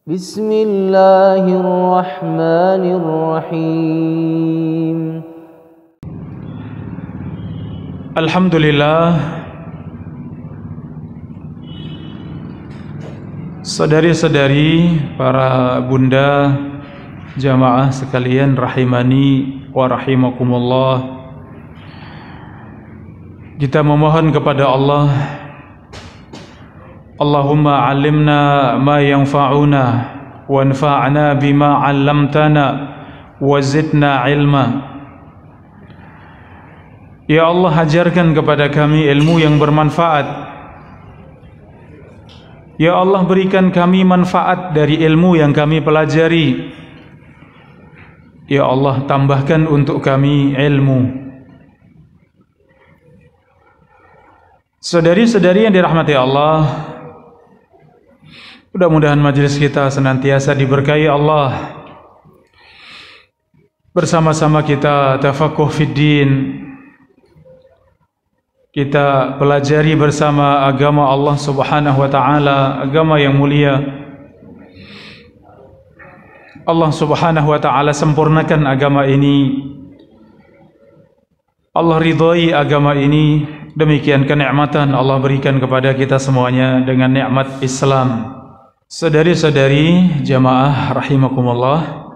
Bismillahirrahmanirrahim. Alhamdulillah, saudari-saudari, para bunda, jamaah sekalian rahimani wa rahimakumullah. Kita memohon kepada Allah, Allahumma alimna ma yanfa'una wanfa'na bima 'allamtana wa zidna ilma. Ya Allah, ajarkan kepada kami ilmu yang bermanfaat. Ya Allah, berikan kami manfaat dari ilmu yang kami pelajari. Ya Allah, tambahkan untuk kami ilmu. Saudari-saudari yang dirahmati Allah, mudah-mudahan majelis kita senantiasa diberkahi Allah. Bersama-sama kita tafaqquh fid din. Kita pelajari bersama agama Allah Subhanahu wa taala, agama yang mulia. Allah Subhanahu wa taala sempurnakan agama ini. Allah ridhai agama ini. Demikian kenikmatan Allah berikan kepada kita semuanya dengan nikmat Islam. Saudari-saudari jamaah rahimakumullah,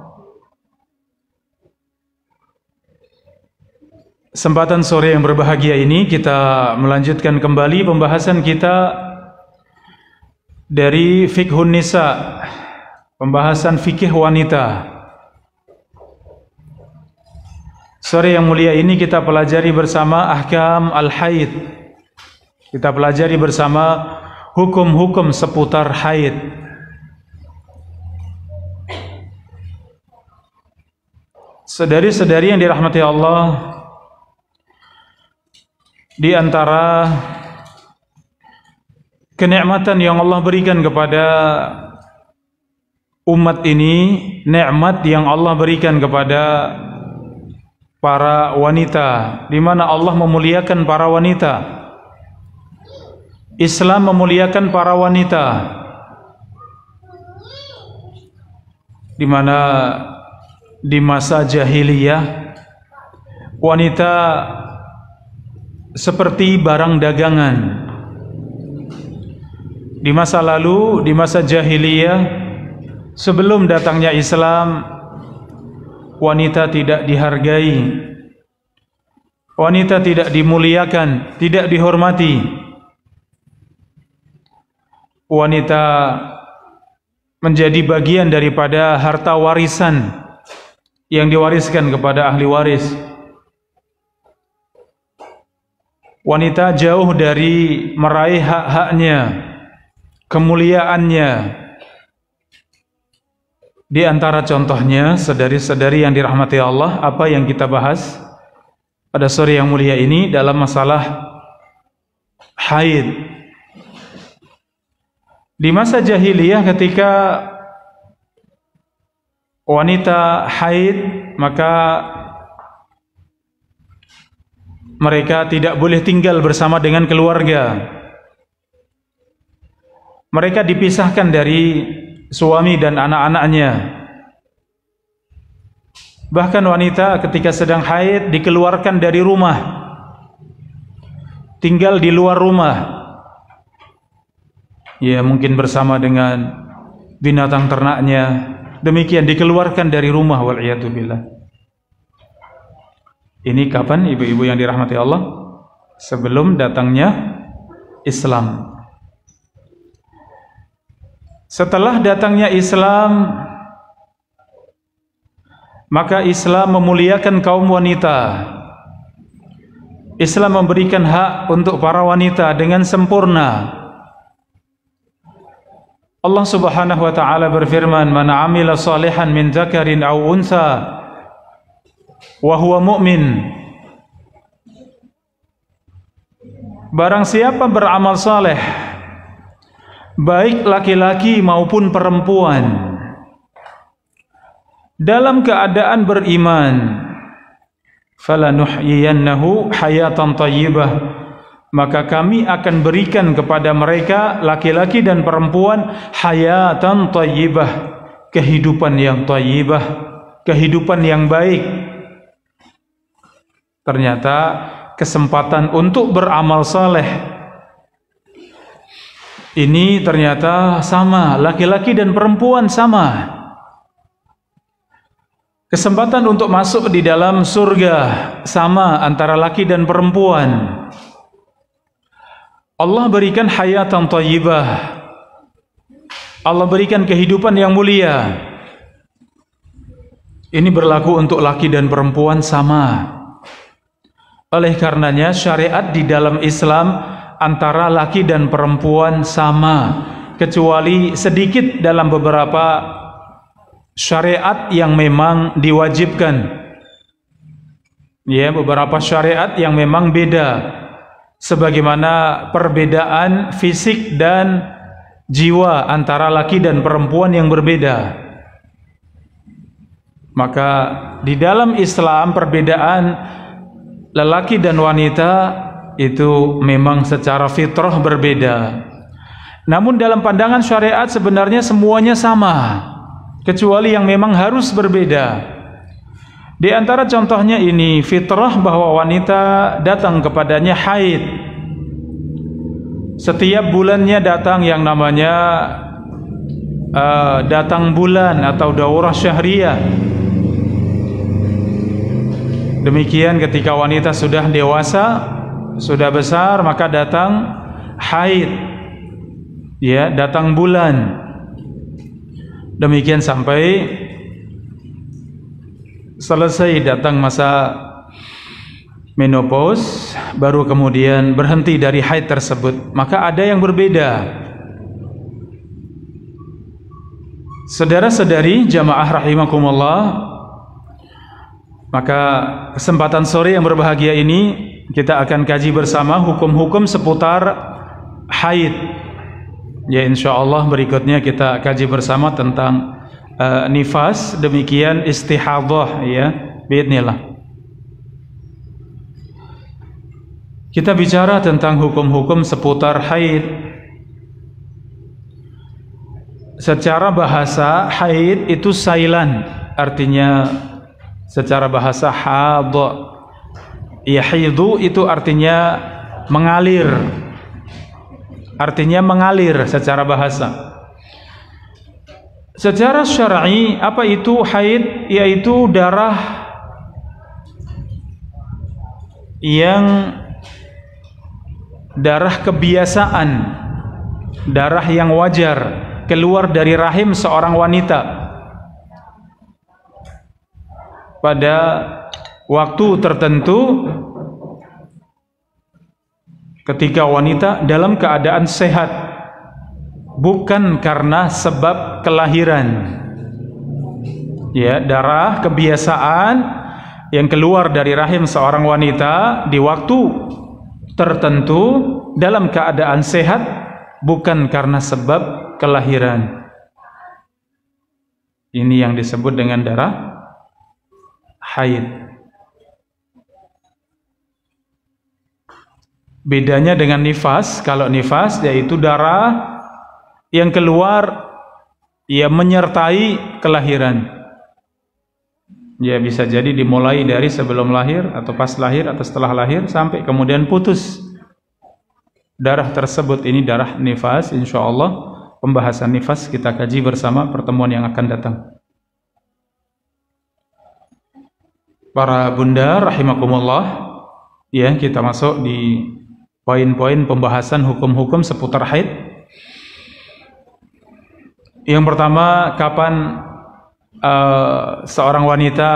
kesempatan sore yang berbahagia ini kita melanjutkan kembali pembahasan kita dari Fiqhun Nisa, pembahasan fikih wanita. Sore yang mulia ini kita pelajari bersama ahkam al-haid. Kita pelajari bersama hukum-hukum seputar haid. Saudari-saudari yang dirahmati Allah, di antara kenikmatan yang Allah berikan kepada umat ini, nikmat yang Allah berikan kepada para wanita, di mana Allah memuliakan para wanita. Islam memuliakan para wanita, di mana di masa jahiliyah wanita seperti barang dagangan. Di masa lalu, di masa jahiliyah, sebelum datangnya Islam, wanita tidak dihargai, wanita tidak dimuliakan, tidak dihormati. Wanita menjadi bagian daripada harta warisan yang diwariskan kepada ahli waris. Wanita jauh dari meraih hak-haknya, kemuliaannya. Di antara contohnya, saudari-saudari yang dirahmati Allah, apa yang kita bahas pada sore yang mulia ini dalam masalah haid. Di masa jahiliyah ketika wanita haid, maka mereka tidak boleh tinggal bersama dengan keluarga. Mereka dipisahkan dari suami dan anak-anaknya. Bahkan wanita ketika sedang haid dikeluarkan dari rumah, tinggal di luar rumah. Ya, mungkin bersama dengan binatang ternaknya. Demikian dikeluarkan dari rumah, wal'iyatubillah. Ini kapan, ibu-ibu yang dirahmati Allah? Sebelum datangnya Islam. Setelah datangnya Islam, maka Islam memuliakan kaum wanita. Islam memberikan hak untuk para wanita dengan sempurna. Allah Subhanahu wa taala berfirman, "Man 'amila shalihan min dzakarin aw untha wa huwa mu'min." Barang siapa beramal saleh, baik laki-laki maupun perempuan, dalam keadaan beriman, falanuhyiyannahu hayatan thayyibah, maka kami akan berikan kepada mereka laki-laki dan perempuan hayatan thayyibah, kehidupan yang thayyibah, kehidupan yang baik. Ternyata kesempatan untuk beramal saleh ini ternyata sama, laki-laki dan perempuan sama. Kesempatan untuk masuk di dalam surga sama antara laki dan perempuan. Allah berikan hayatan thayyibah, Allah berikan kehidupan yang mulia. Ini berlaku untuk laki dan perempuan sama. Oleh karenanya syariat di dalam Islam antara laki dan perempuan sama, kecuali sedikit dalam beberapa syariat yang memang diwajibkan. Ya, beberapa syariat yang memang beda. Sebagaimana perbedaan fisik dan jiwa antara laki dan perempuan yang berbeda. Maka di dalam Islam perbedaan lelaki dan wanita itu memang secara fitrah berbeda. Namun dalam pandangan syariat sebenarnya semuanya sama, kecuali yang memang harus berbeda. Di antara contohnya ini, fitrah bahwa wanita datang kepadanya haid. Setiap bulannya datang yang namanya datang bulan atau daurah syahriyah. Demikian ketika wanita sudah dewasa, sudah besar, maka datang haid. Ya, datang bulan. Demikian sampai selesai datang masa menopause, baru kemudian berhenti dari haid tersebut. Maka ada yang berbeda. Saudara-saudari jamaah rahimakumullah, maka kesempatan sore yang berbahagia ini kita akan kaji bersama hukum-hukum seputar haid. Ya, insyaallah berikutnya kita kaji bersama tentang nifas, demikian istihadhah, ya, biidznillah. Kita bicara tentang hukum-hukum seputar haid. Secara bahasa haid itu sailan, artinya secara bahasa hadha. Yahidu itu artinya mengalir. Artinya mengalir secara bahasa. Secara syar'i, apa itu haid? Yaitu darah yang darah kebiasaan, darah yang wajar keluar dari rahim seorang wanita pada waktu tertentu ketika wanita dalam keadaan sehat, bukan karena sebab kelahiran. Ya, darah kebiasaan yang keluar dari rahim seorang wanita di waktu tertentu dalam keadaan sehat, bukan karena sebab kelahiran. Ini yang disebut dengan darah haid. Bedanya dengan nifas, kalau nifas yaitu darah yang keluar ya menyertai kelahiran. Ya, bisa jadi dimulai dari sebelum lahir atau pas lahir atau setelah lahir sampai kemudian putus. Darah tersebut ini darah nifas. Insyaallah pembahasan nifas kita kaji bersama pertemuan yang akan datang. Para bunda rahimakumullah, ya, kita masuk di poin-poin pembahasan hukum-hukum seputar haid. Yang pertama, kapan seorang wanita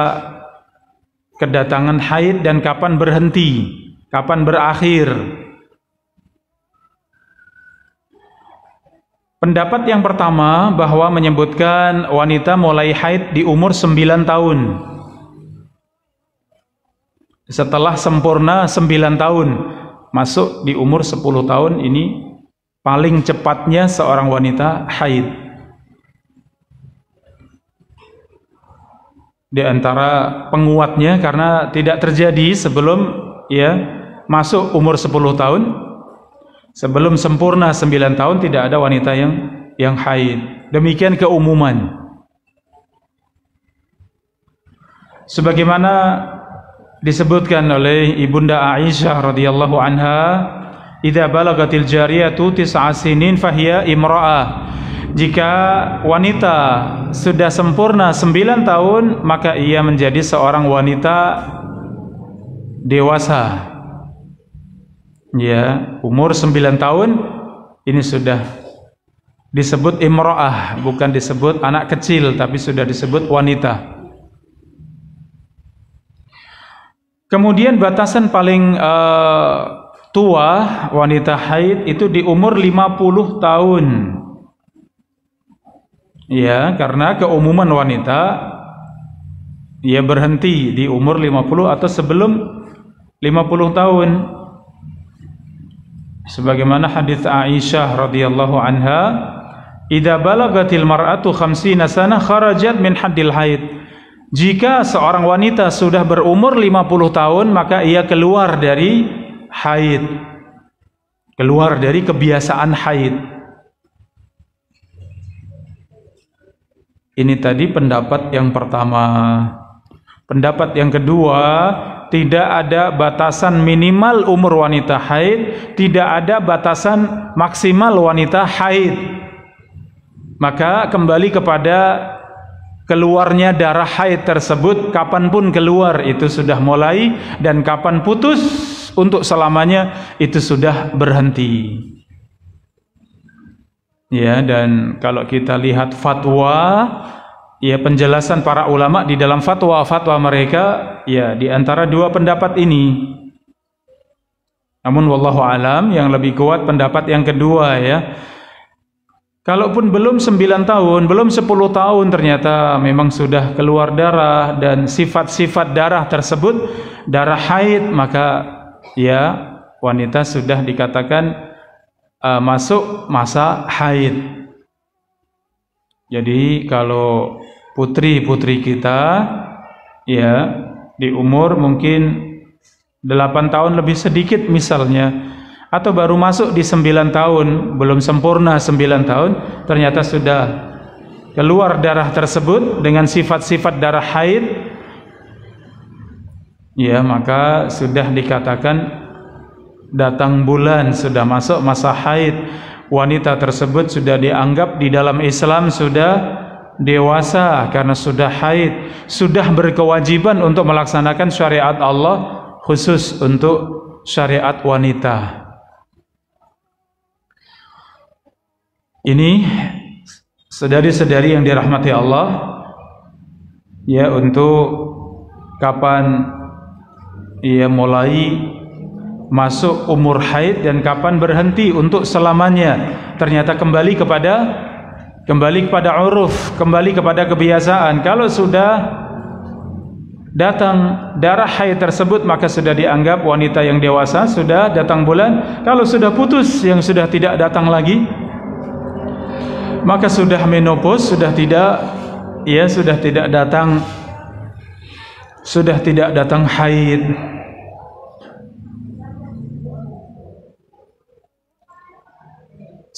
kedatangan haid dan kapan berhenti, kapan berakhir. Pendapat yang pertama bahwa menyebutkan wanita mulai haid di umur 9 tahun. Setelah sempurna 9 tahun, masuk di umur 10 tahun, ini paling cepatnya seorang wanita haid. Di antara penguatnya karena tidak terjadi sebelum ya masuk umur 10 tahun, Sebelum sempurna 9 tahun tidak ada wanita yang haid. Demikian keumuman. Sebagaimana disebutkan oleh Ibunda Aisyah radhiyallahu anha, "Idza balagatil jariyatu 9 sinin fahiya imra'ah." Jika wanita sudah sempurna 9 tahun, maka ia menjadi seorang wanita dewasa. Ya, umur 9 tahun ini sudah disebut imra'ah, bukan disebut anak kecil, tapi sudah disebut wanita. Kemudian batasan paling tua wanita haid itu di umur 50 tahun. Ya, karena keumuman wanita ia berhenti di umur 50 atau sebelum 50 tahun. Sebagaimana hadis Aisyah radhiyallahu anha, "Idza balagatil mar'atu 50 sanah kharajat min haddil haid." Jika seorang wanita sudah berumur 50 tahun, maka ia keluar dari haid. Keluar dari kebiasaan haid. Ini tadi pendapat yang pertama. Pendapat yang kedua, tidak ada batasan minimal umur wanita haid, tidak ada batasan maksimal wanita haid. Maka kembali kepada keluarnya darah haid tersebut, kapanpun keluar itu sudah mulai, dan kapan putus untuk selamanya itu sudah berhenti. Ya, dan kalau kita lihat fatwa, ya penjelasan para ulama di dalam fatwa mereka, ya di antara dua pendapat ini. Namun wallahu alam yang lebih kuat pendapat yang kedua ya. Kalaupun belum 9 tahun, belum 10 tahun ternyata memang sudah keluar darah dan sifat-sifat darah tersebut darah haid, maka ya wanita sudah dikatakan masuk masa haid. Jadi kalau putri-putri kita ya di umur mungkin 8 tahun lebih sedikit misalnya, atau baru masuk di 9 tahun, belum sempurna 9 tahun, ternyata sudah keluar darah tersebut dengan sifat-sifat darah haid, ya maka sudah dikatakan datang bulan, sudah masuk masa haid. Wanita tersebut sudah dianggap di dalam Islam sudah dewasa karena sudah haid, sudah berkewajiban untuk melaksanakan syariat Allah, khusus untuk syariat wanita. Ini saudari-saudari yang dirahmati Allah, ya, untuk kapan ia mulai masuk umur haid dan kapan berhenti untuk selamanya. Ternyata kembali kepada uruf, kembali kepada kebiasaan. Kalau sudah datang darah haid tersebut, maka sudah dianggap wanita yang dewasa, sudah datang bulan. Kalau sudah putus, yang sudah tidak datang lagi, maka sudah menopause, sudah tidak datang haid.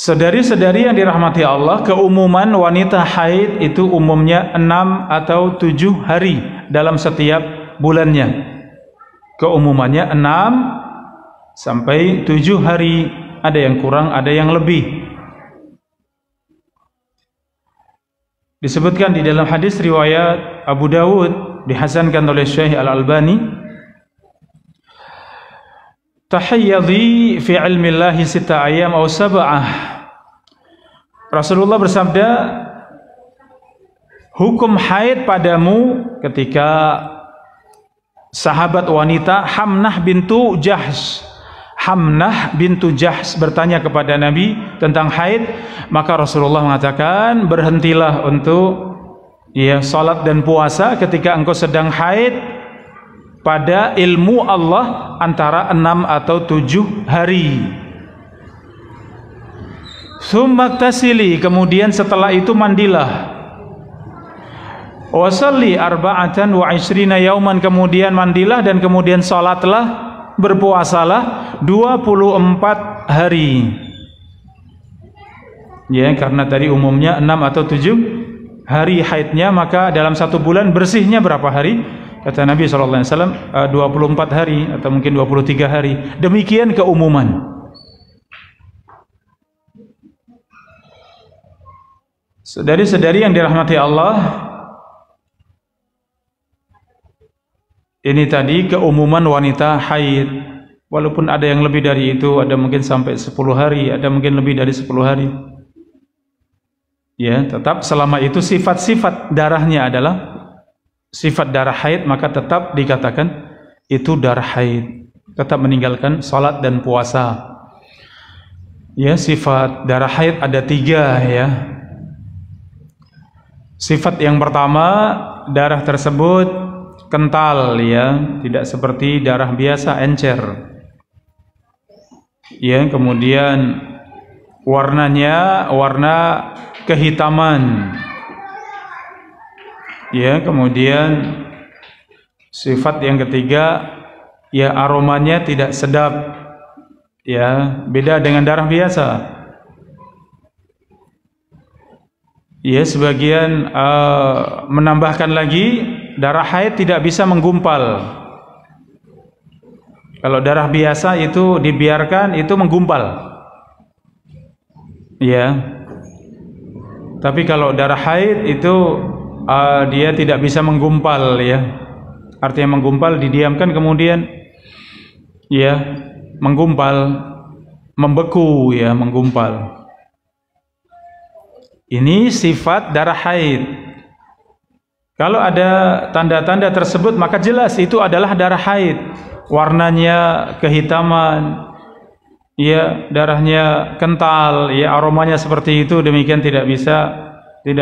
Saudari-saudari yang dirahmati Allah, keumuman wanita haid itu umumnya 6 atau 7 hari dalam setiap bulannya. Keumumannya 6 sampai 7 hari, ada yang kurang, ada yang lebih. Disebutkan di dalam hadis riwayat Abu Dawud, dihasankan oleh Syekh Al-Albani, tahayyadhi fi ilmillahi 6 ayyam aw 7. Rasulullah bersabda, hukum haid padamu ketika sahabat wanita Hamnah bintu Jahsh bertanya kepada Nabi tentang haid, maka Rasulullah mengatakan, berhentilah untuk salat dan puasa ketika engkau sedang haid pada ilmu Allah antara 6 atau 7 hari. Tsummaktasili, kemudian setelah itu mandilah. Wasalli 24 yauman, kemudian mandilah dan kemudian salatlah, berpuasalah 24 hari. Ya, karena tadi umumnya 6 atau 7 hari haidnya, maka dalam 1 bulan bersihnya berapa hari? Kata Nabi SAW 24 hari atau mungkin 23 hari. Demikian keumuman. Saudari-saudari yang dirahmati Allah, ini tadi keumuman wanita haid. Walaupun ada yang lebih dari itu, ada mungkin sampai 10 hari, ada mungkin lebih dari 10 hari. Ya, tetap selama itu sifat-sifat darahnya adalah sifat darah haid, maka tetap dikatakan itu darah haid. Tetap meninggalkan salat dan puasa. Ya, sifat darah haid ada 3 ya. Sifat yang pertama, darah tersebut kental ya, tidak seperti darah biasa encer. Ya, kemudian warnanya warna kehitaman. Ya, kemudian sifat yang ketiga, ya aromanya tidak sedap. Ya, beda dengan darah biasa. Ya, sebagian menambahkan lagi, darah haid tidak bisa menggumpal. Kalau darah biasa itu dibiarkan, itu menggumpal. Ya. Tapi kalau darah haid itu dia tidak bisa menggumpal ya. Artinya menggumpal, didiamkan kemudian ya menggumpal, membeku ya, menggumpal. Ini sifat darah haid. Kalau ada tanda-tanda tersebut, maka jelas itu adalah darah haid. Warnanya kehitaman, ya darahnya kental, ya aromanya seperti itu, demikian tidak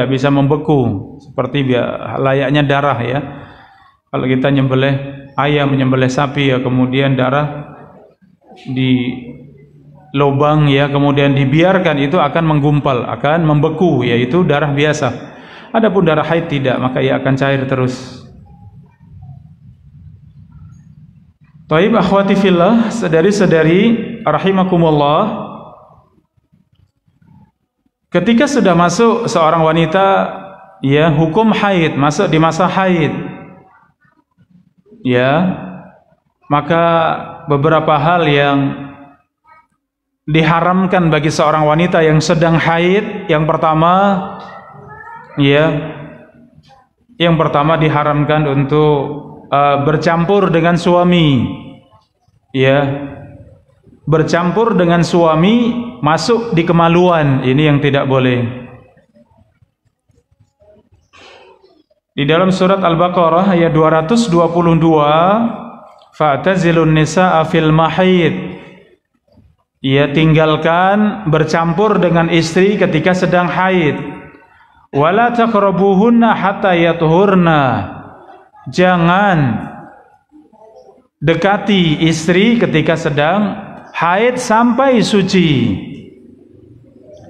bisa membeku seperti layaknya darah ya. Kalau kita nyembelih ayam, menyembelih sapi ya, kemudian darah di lubang ya, kemudian dibiarkan, itu akan menggumpal, akan membeku, yaitu darah biasa. Adapun darah haid tidak, maka ia akan cair terus. Taib akhwati fillah, saudari-saudari rahimakumullah, ketika sudah masuk seorang wanita ya hukum haid, masuk di masa haid ya, maka beberapa hal yang diharamkan bagi seorang wanita yang sedang haid. Yang pertama ya, yang pertama diharamkan untuk bercampur dengan suami ya, bercampur dengan suami, masuk di kemaluan, ini yang tidak boleh. Di dalam surat Al-Baqarah ayat 222, fa'tazilun nisaa fil mahid, ia tinggalkan bercampur dengan istri ketika sedang haid. Wala taqrabuhunna hatta yatuhurna, jangan dekati istri ketika sedang haid sampai suci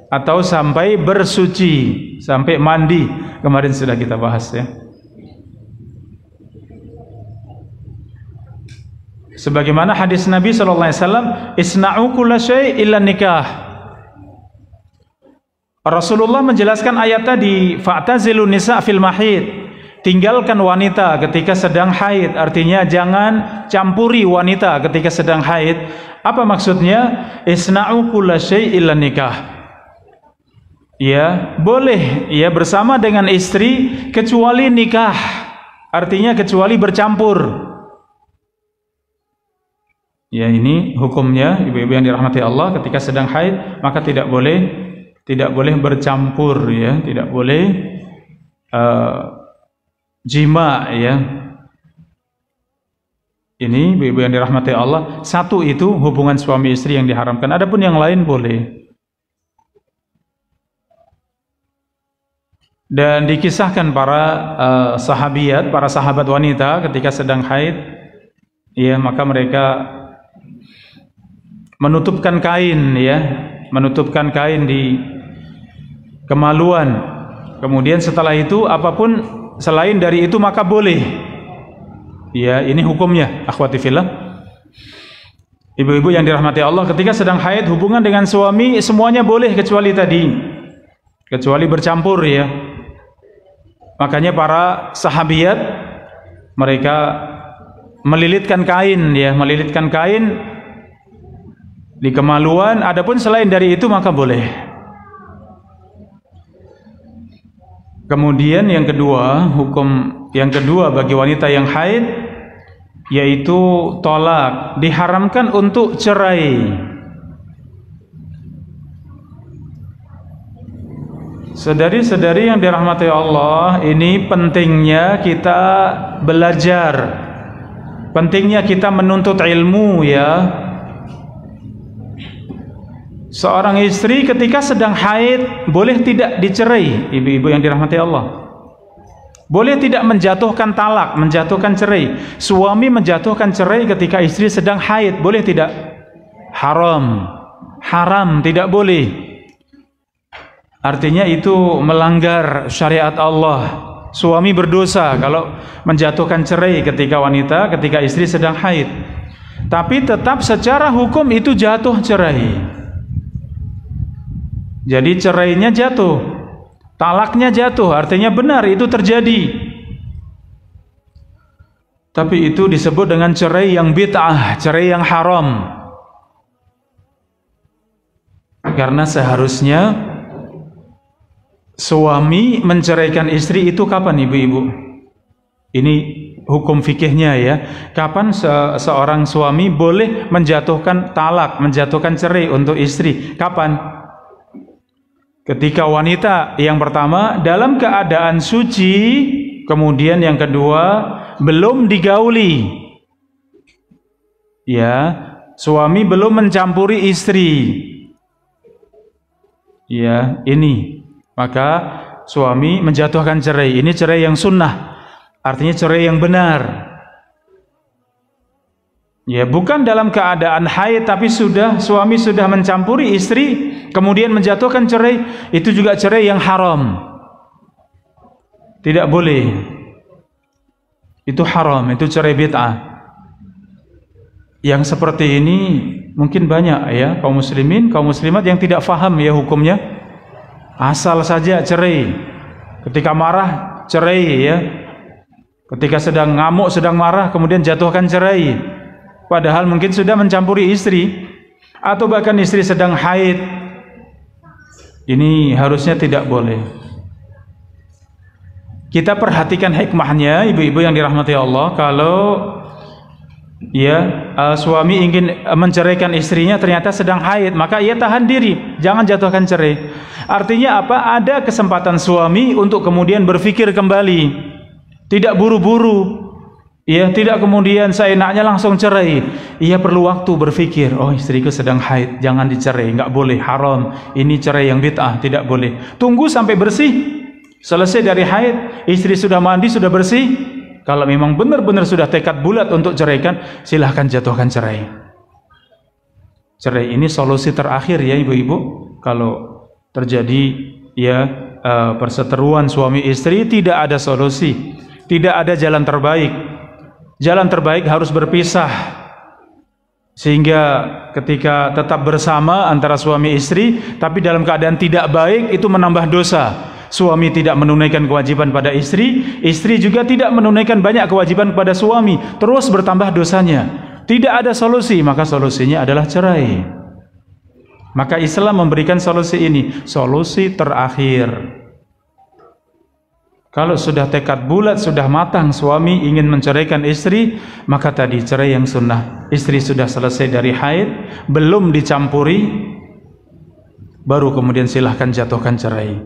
atau sampai bersuci, sampai mandi. Kemarin sudah kita bahas ya. Sebagaimana hadis Nabi SAW, isna'u kulla syai' illa nikah. Rasulullah menjelaskan ayat tadi, fa'tazilun nisa' fil mahid, tinggalkan wanita ketika sedang haid. Artinya jangan campuri wanita ketika sedang haid. Apa maksudnya? Isna'u kulla syai' illa nikah. Ya, boleh ya bersama dengan istri kecuali nikah. Artinya kecuali bercampur. Ya, ini hukumnya ibu-ibu yang dirahmati Allah, ketika sedang haid maka tidak boleh bercampur ya, tidak boleh jima ya. Ini ibu-ibu yang dirahmati Allah, satu itu hubungan suami istri yang diharamkan, adapun yang lain boleh. Dan dikisahkan para sahabiat, para sahabat wanita ketika sedang haid ya, maka mereka menutupkan kain ya, menutupkan kain di kemaluan. Kemudian setelah itu apapun selain dari itu maka boleh. Ya, ini hukumnya akhwati fillah. Ibu-ibu yang dirahmati Allah, ketika sedang haid hubungan dengan suami semuanya boleh kecuali tadi, kecuali bercampur ya. Makanya para sahabiat mereka melilitkan kain ya, melilitkan kain di kemaluan. Adapun selain dari itu maka boleh. Kemudian yang kedua, hukum yang kedua bagi wanita yang haid yaitu tolak, diharamkan untuk cerai. Saudari-saudari yang dirahmati Allah, ini pentingnya kita belajar, pentingnya kita menuntut ilmu ya. Seorang istri ketika sedang haid boleh tidak dicerai, ibu-ibu yang dirahmati Allah. Boleh tidak menjatuhkan talak, menjatuhkan cerai. Suami menjatuhkan cerai ketika istri sedang haid, boleh tidak? Haram. Haram, tidak boleh. Artinya itu melanggar syariat Allah. Suami berdosa kalau menjatuhkan cerai ketika istri sedang haid. Tapi tetap secara hukum itu jatuh cerai. Jadi cerainya jatuh. Talaknya jatuh, artinya benar itu terjadi. Tapi itu disebut dengan cerai yang bid'ah, cerai yang haram. Karena seharusnya suami menceraikan istri itu kapan ibu-ibu? Ini hukum fikihnya ya. Kapan seorang suami boleh menjatuhkan talak, menjatuhkan cerai untuk istri? Kapan? Ketika wanita yang pertama dalam keadaan suci, kemudian yang kedua belum digauli. Ya, suami belum mencampuri istri. Ya, ini. Maka suami menjatuhkan cerai. Ini cerai yang sunnah. Artinya cerai yang benar. Ya, bukan dalam keadaan haid tapi suami sudah mencampuri istri kemudian menjatuhkan cerai, itu juga cerai yang haram. Tidak boleh. Itu haram, itu cerai bid'ah. Yang seperti ini mungkin banyak ya kaum muslimin, kaum muslimat yang tidak faham ya hukumnya. Asal saja cerai. Ketika marah cerai ya. Ketika sedang ngamuk, sedang marah kemudian jatuhkan cerai. Padahal mungkin sudah mencampuri istri atau bahkan istri sedang haid. Ini harusnya tidak boleh. Kita perhatikan hikmahnya, ibu-ibu yang dirahmati Allah. Kalau suami ingin menceraikan istrinya ternyata sedang haid, maka ia tahan diri, jangan jatuhkan cerai. Artinya apa? Ada kesempatan suami untuk kemudian berpikir kembali, tidak buru-buru. Ya, tidak kemudian seenaknya langsung cerai. Ia perlu waktu berpikir, oh istriku sedang haid, jangan dicerai, enggak boleh, haram. Ini cerai yang bid'ah, tidak boleh. Tunggu sampai bersih. Selesai dari haid, istri sudah mandi, sudah bersih. Kalau memang benar-benar sudah tekad bulat untuk ceraikan, silahkan jatuhkan cerai. Cerai ini solusi terakhir ya ibu-ibu. Kalau terjadi perseteruan suami istri, tidak ada solusi, tidak ada jalan terbaik. Jalan terbaik harus berpisah, sehingga ketika tetap bersama antara suami istri tapi dalam keadaan tidak baik, itu menambah dosa. Suami tidak menunaikan kewajiban pada istri, istri juga tidak menunaikan banyak kewajiban kepada suami, terus bertambah dosanya. Tidak ada solusi, maka solusinya adalah cerai. Maka Islam memberikan solusi ini, solusi terakhir. Kalau sudah tekad bulat, sudah matang suami ingin menceraikan istri, maka tadi cerai yang sunnah. Istri sudah selesai dari haid, belum dicampuri, baru kemudian silahkan jatuhkan cerai.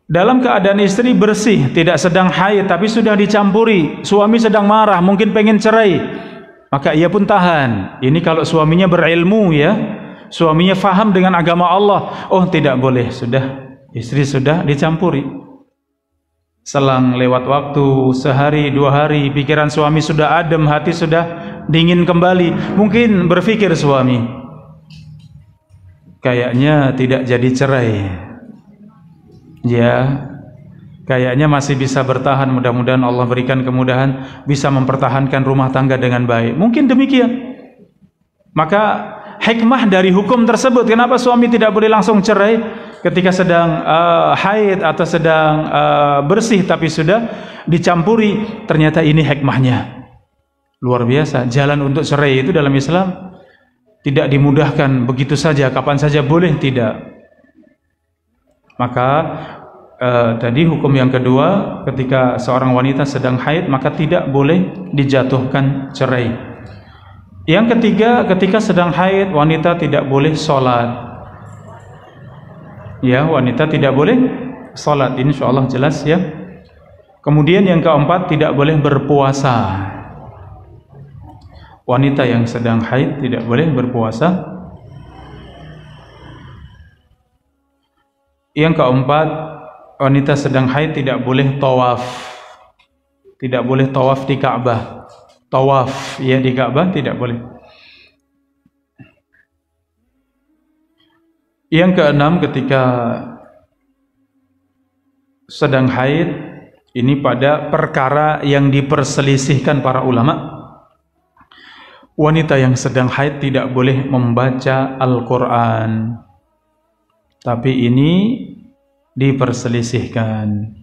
Dalam keadaan istri bersih, tidak sedang haid tapi sudah dicampuri, suami sedang marah, mungkin pengen cerai, maka ia pun tahan. Ini kalau suaminya berilmu ya, suaminya faham dengan agama Allah. Oh tidak boleh, sudah istri sudah dicampuri. Selang lewat waktu sehari, 2 hari, pikiran suami sudah adem, hati sudah dingin kembali. Mungkin berpikir suami, kayaknya tidak jadi cerai. Ya, kayaknya masih bisa bertahan, mudah-mudahan Allah berikan kemudahan bisa mempertahankan rumah tangga dengan baik. Mungkin demikian. Maka hikmah dari hukum tersebut, kenapa suami tidak boleh langsung cerai ketika sedang haid atau sedang bersih tapi sudah dicampuri, ternyata ini hikmahnya. Luar biasa. Jalan untuk cerai itu dalam Islam tidak dimudahkan begitu saja, kapan saja boleh, tidak. Maka tadi hukum yang kedua, ketika seorang wanita sedang haid maka tidak boleh dijatuhkan cerai. Yang ketiga, ketika sedang haid wanita tidak boleh sholat. Ya, wanita tidak boleh sholat. Ini insyaallah jelas ya. Kemudian yang keempat, tidak boleh berpuasa. Wanita yang sedang haid tidak boleh berpuasa. Yang keempat, wanita sedang haid tidak boleh tawaf. Tidak boleh tawaf di Ka'bah. Tawaf ya di Ka'bah tidak boleh. Yang keenam, ketika sedang haid, ini pada perkara yang diperselisihkan para ulama. Wanita yang sedang haid tidak boleh membaca Al-Quran. Tapi ini diperselisihkan.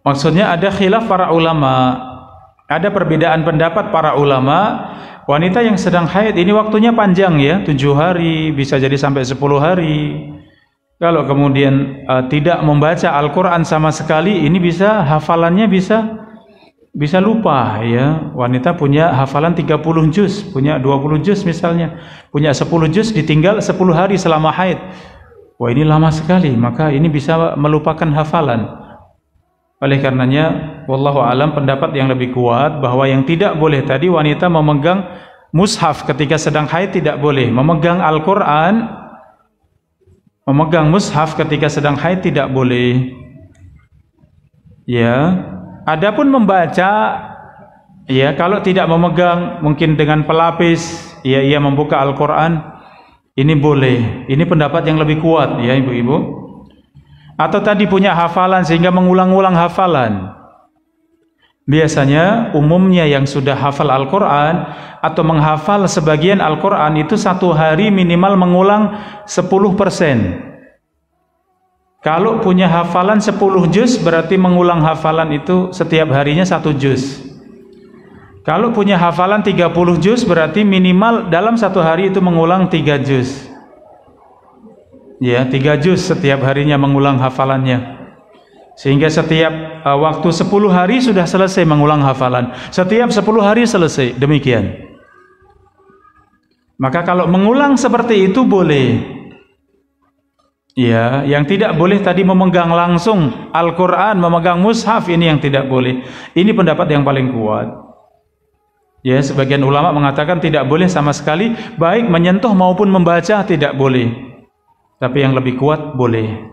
Maksudnya ada khilaf para ulama, ada perbedaan pendapat para ulama. Wanita yang sedang haid ini waktunya panjang ya, 7 hari, bisa jadi sampai 10 hari. Kalau kemudian tidak membaca Al-Quran sama sekali, ini bisa hafalannya bisa lupa ya. Wanita punya hafalan 30 juz, punya 20 juz misalnya, punya 10 juz, ditinggal 10 hari selama haid. Wah, ini lama sekali, maka ini bisa melupakan hafalan. Oleh karenanya, wallahu alam, pendapat yang lebih kuat bahwa yang tidak boleh tadi wanita memegang mushaf ketika sedang haid tidak boleh, memegang Al-Quran, memegang mushaf ketika sedang haid tidak boleh. Ya, adapun membaca, ya kalau tidak memegang mungkin dengan pelapis, ya ia membuka Al-Quran, ini boleh. Ini pendapat yang lebih kuat ya ibu-ibu. Atau tadi punya hafalan sehingga mengulang-ulang hafalan. Biasanya umumnya yang sudah hafal Al-Quran atau menghafal sebagian Al-Quran itu 1 hari minimal mengulang 10%. Kalau punya hafalan 10 juz berarti mengulang hafalan itu setiap harinya 1 juz. Kalau punya hafalan 30 juz berarti minimal dalam 1 hari itu mengulang 3 juz. Ya, 3 juz setiap harinya mengulang hafalannya. Sehingga setiap waktu 10 hari sudah selesai mengulang hafalan. Setiap 10 hari selesai, demikian. Maka kalau mengulang seperti itu boleh. Ya, yang tidak boleh tadi memegang langsung Al-Quran, memegang mushaf, ini yang tidak boleh. Ini pendapat yang paling kuat. Ya, sebagian ulama mengatakan tidak boleh sama sekali, baik menyentuh maupun membaca tidak boleh. Tapi yang lebih kuat boleh.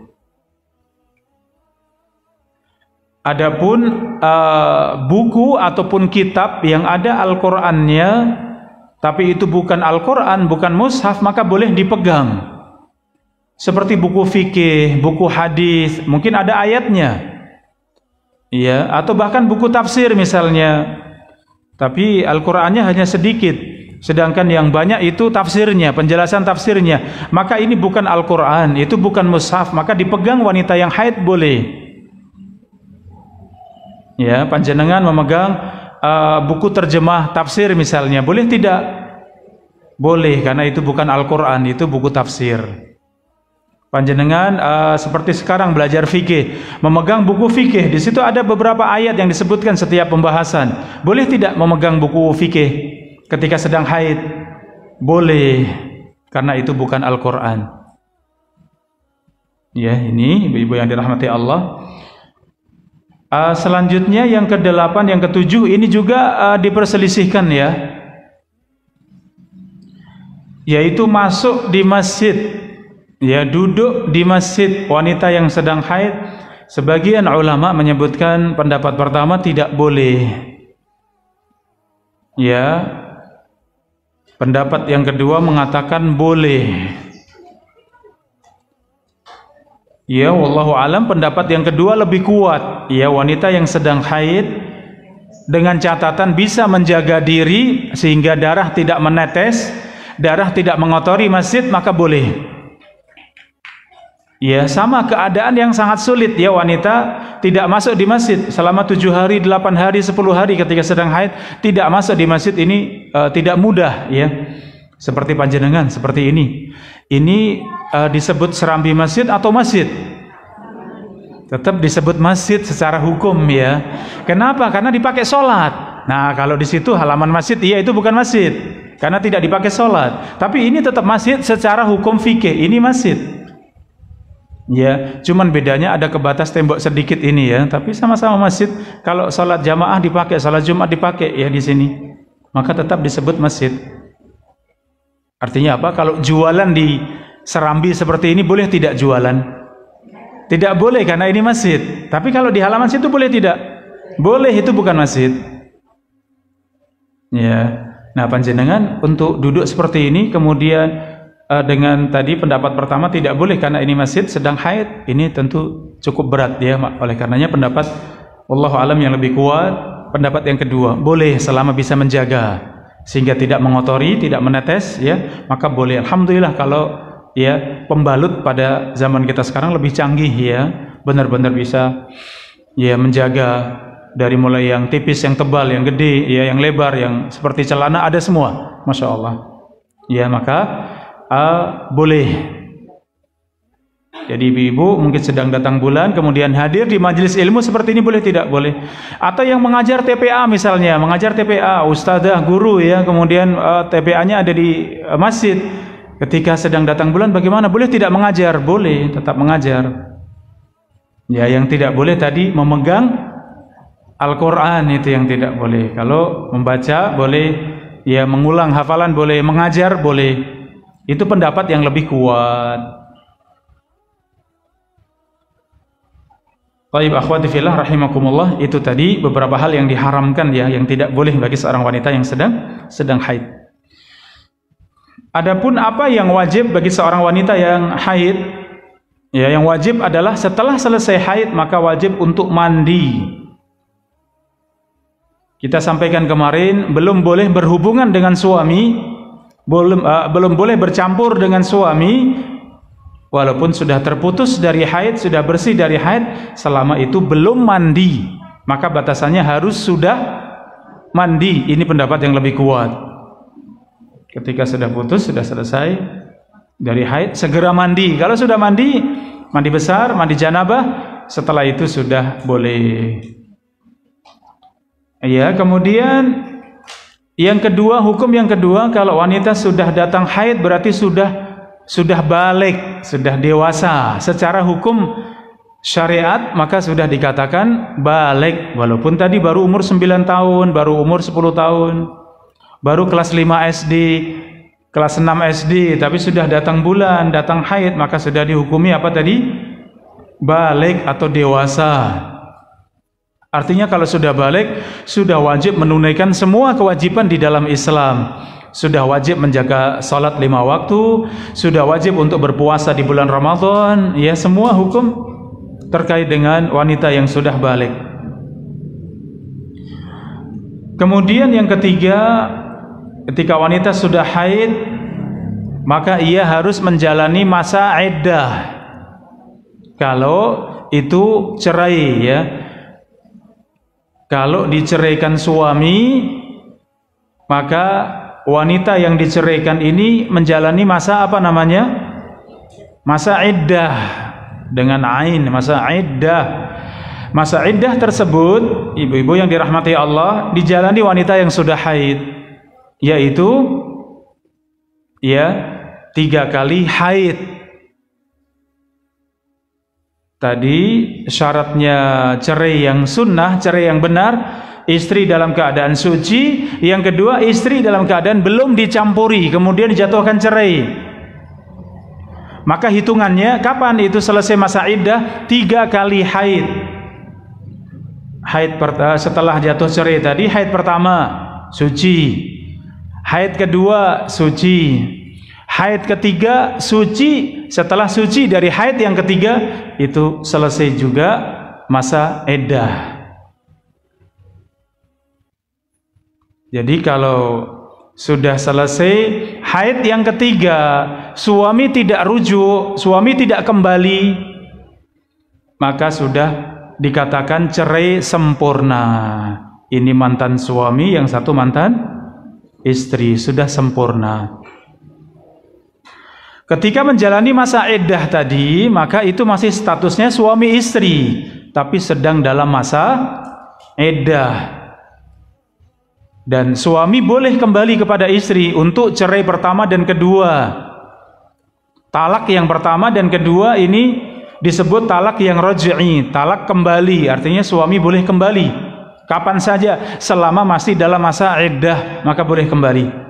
Adapun buku ataupun kitab yang ada Al-Qur'annya tapi itu bukan Al-Qur'an, bukan mushaf, maka boleh dipegang. Seperti buku fikih, buku hadis, mungkin ada ayatnya. Ya, atau bahkan buku tafsir misalnya. Tapi Al-Qur'annya hanya sedikit. Sedangkan yang banyak itu tafsirnya, penjelasan tafsirnya. Maka ini bukan Al-Quran, itu bukan mushaf, maka dipegang wanita yang haid boleh. Ya, panjenengan memegang buku terjemah tafsir misalnya, boleh tidak? Boleh, karena itu bukan Al-Quran, itu buku tafsir. Panjenengan seperti sekarang belajar fikih, memegang buku fikih, di situ ada beberapa ayat yang disebutkan setiap pembahasan. Boleh tidak memegang buku fikih ketika sedang haid? Boleh, karena itu bukan Al-Quran. Ya, ini ibu-ibu yang dirahmati Allah. Selanjutnya yang ke-8, yang ke-7 ini juga diperselisihkan ya, yaitu masuk di masjid, ya duduk di masjid wanita yang sedang haid. Sebagian ulama menyebutkan pendapat pertama tidak boleh. Ya, pendapat yang kedua mengatakan boleh. Ya, wallahu alam, pendapat yang kedua lebih kuat. Ya, wanita yang sedang haid dengan catatan bisa menjaga diri sehingga darah tidak menetes, darah tidak mengotori masjid, maka boleh. Ya, sama keadaan yang sangat sulit. Ya, wanita tidak masuk di masjid selama 7 hari, 8 hari, 10 hari ketika sedang haid, tidak masuk di masjid ini tidak mudah, ya. Seperti panjenengan seperti ini. Ini disebut serambi masjid atau masjid? Tetap disebut masjid secara hukum, ya. Kenapa? Karena dipakai sholat. Nah, kalau di situ halaman masjid, iya itu bukan masjid karena tidak dipakai sholat. Tapi ini tetap masjid secara hukum fikih. Ini masjid. Ya, cuman bedanya ada kebatas tembok sedikit ini, ya. Tapi sama-sama masjid. Kalau sholat jamaah dipakai, sholat Jumat dipakai, ya di sini. Maka tetap disebut masjid. Artinya apa? Kalau jualan di serambi seperti ini boleh tidak jualan? Tidak boleh karena ini masjid. Tapi kalau di halaman situ boleh tidak? Boleh, itu bukan masjid. Ya. Nah, panjenengan untuk duduk seperti ini kemudian dengan tadi pendapat pertama tidak boleh karena ini masjid sedang haid, ini tentu cukup berat, ya. Oleh karenanya pendapat wallahu alam yang lebih kuat, pendapat yang kedua, boleh selama bisa menjaga sehingga tidak mengotori, tidak menetes, ya, maka boleh. Alhamdulillah kalau, ya, pembalut pada zaman kita sekarang lebih canggih, ya, benar-benar bisa, ya, menjaga dari mulai yang tipis, yang tebal, yang gede, ya, yang lebar, yang seperti celana, ada semua, masya Allah. Ya, maka boleh. Jadi ibu-ibu mungkin sedang datang bulan kemudian hadir di majelis ilmu seperti ini, boleh tidak? Boleh. Atau yang mengajar TPA misalnya, mengajar TPA, ustadzah, guru, ya, kemudian TPA-nya ada di masjid. Ketika sedang datang bulan bagaimana? Boleh tidak mengajar? Boleh, tetap mengajar. Ya, yang tidak boleh tadi memegang Al-Quran, itu yang tidak boleh. Kalau membaca boleh, ya, mengulang hafalan boleh, mengajar boleh. Itu pendapat yang lebih kuat. Baik, akhwati fillah rahimakumullah, itu tadi beberapa hal yang diharamkan, ya, yang tidak boleh bagi seorang wanita yang sedang haid. Adapun apa yang wajib bagi seorang wanita yang haid, ya, yang wajib adalah setelah selesai haid maka wajib untuk mandi. Kita sampaikan kemarin, belum boleh berhubungan dengan suami, belum boleh bercampur dengan suami. Walaupun sudah terputus dari haid, sudah bersih dari haid, selama itu belum mandi, maka batasannya harus sudah mandi. Ini pendapat yang lebih kuat. Ketika sudah putus, sudah selesai dari haid, segera mandi. Kalau sudah mandi, mandi besar, mandi janabah, setelah itu sudah boleh. Ya, kemudian yang kedua, hukum yang kedua, kalau wanita sudah datang haid berarti sudah balik, sudah dewasa. Secara hukum syariat maka sudah dikatakan balik, walaupun tadi baru umur 9 tahun, baru umur 10 tahun, baru kelas 5 SD, kelas 6 SD, tapi sudah datang bulan, datang haid, maka sudah dihukumi apa tadi? Balik atau dewasa. Artinya kalau sudah balik, sudah wajib menunaikan semua kewajiban di dalam Islam. Sudah wajib menjaga salat 5 waktu, sudah wajib untuk berpuasa di bulan Ramadan, ya, semua hukum terkait dengan wanita yang sudah balik. Kemudian yang ketiga, ketika wanita sudah haid, maka ia harus menjalani masa iddah. Kalau itu cerai, ya. Kalau diceraikan suami, maka wanita yang diceraikan ini menjalani masa apa namanya? Masa iddah, dengan ain, masa iddah. Masa iddah tersebut, ibu-ibu yang dirahmati Allah, dijalani wanita yang sudah haid, yaitu, ya, 3 kali haid. Tadi syaratnya cerai yang sunnah, cerai yang benar, istri dalam keadaan suci. Yang kedua, istri dalam keadaan belum dicampuri kemudian dijatuhkan cerai. Maka hitungannya kapan itu selesai masa iddah? 3 kali haid. Haid setelah jatuh cerai tadi, haid pertama suci, haid kedua suci, haid ketiga suci setelah suci dari haid yang ketiga, itu selesai juga masa iddah. Jadi kalau sudah selesai haid yang ketiga, suami tidak rujuk, suami tidak kembali, maka sudah dikatakan cerai sempurna. Ini mantan suami, yang satu mantan istri, sudah sempurna. Ketika menjalani masa iddah tadi, maka itu masih statusnya suami istri, tapi sedang dalam masa iddah. Dan suami boleh kembali kepada istri untuk cerai pertama dan kedua. Talak yang pertama dan kedua ini disebut talak yang raj'i, talak kembali. Artinya suami boleh kembali kapan saja selama masih dalam masa iddah, maka boleh kembali.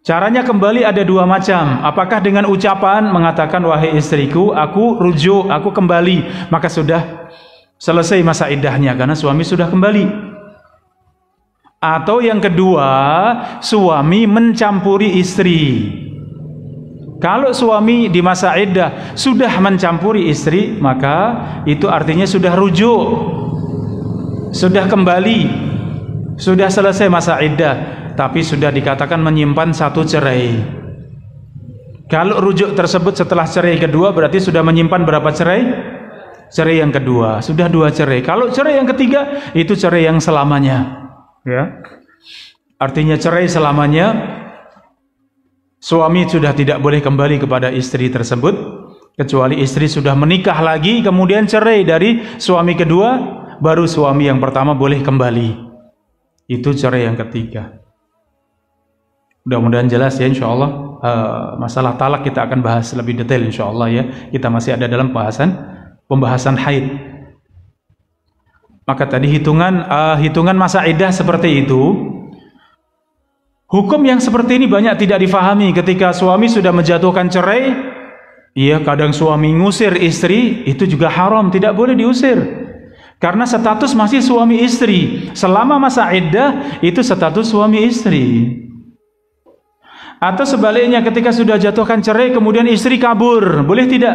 Caranya kembali ada dua macam. Apakah dengan ucapan mengatakan, wahai istriku, aku rujuk, aku kembali, maka sudah selesai masa iddahnya karena suami sudah kembali. Atau yang kedua, suami mencampuri istri. Kalau suami di masa iddah sudah mencampuri istri, maka itu artinya sudah rujuk, sudah kembali, sudah selesai masa iddah, tapi sudah dikatakan menyimpan satu cerai. Kalau rujuk tersebut setelah cerai kedua, berarti sudah menyimpan berapa cerai? Cerai yang kedua, sudah dua cerai. Kalau cerai yang ketiga, itu cerai yang selamanya. Ya, artinya cerai selamanya. Suami sudah tidak boleh kembali kepada istri tersebut kecuali istri sudah menikah lagi, kemudian cerai dari suami kedua, baru suami yang pertama boleh kembali. Itu cerai yang ketiga. Mudah-mudahan jelas ya, insyaallah. Masalah talak kita akan bahas lebih detail insyaallah ya. Kita masih ada dalam pembahasan haid. Maka tadi hitungan masa iddah seperti itu. Hukum yang seperti ini banyak tidak difahami ketika suami sudah menjatuhkan cerai. Iya, kadang suami ngusir istri, itu juga haram, tidak boleh diusir. Karena status masih suami istri. Selama masa iddah itu status suami istri. Atau sebaliknya, ketika sudah jatuhkan cerai kemudian istri kabur, boleh tidak?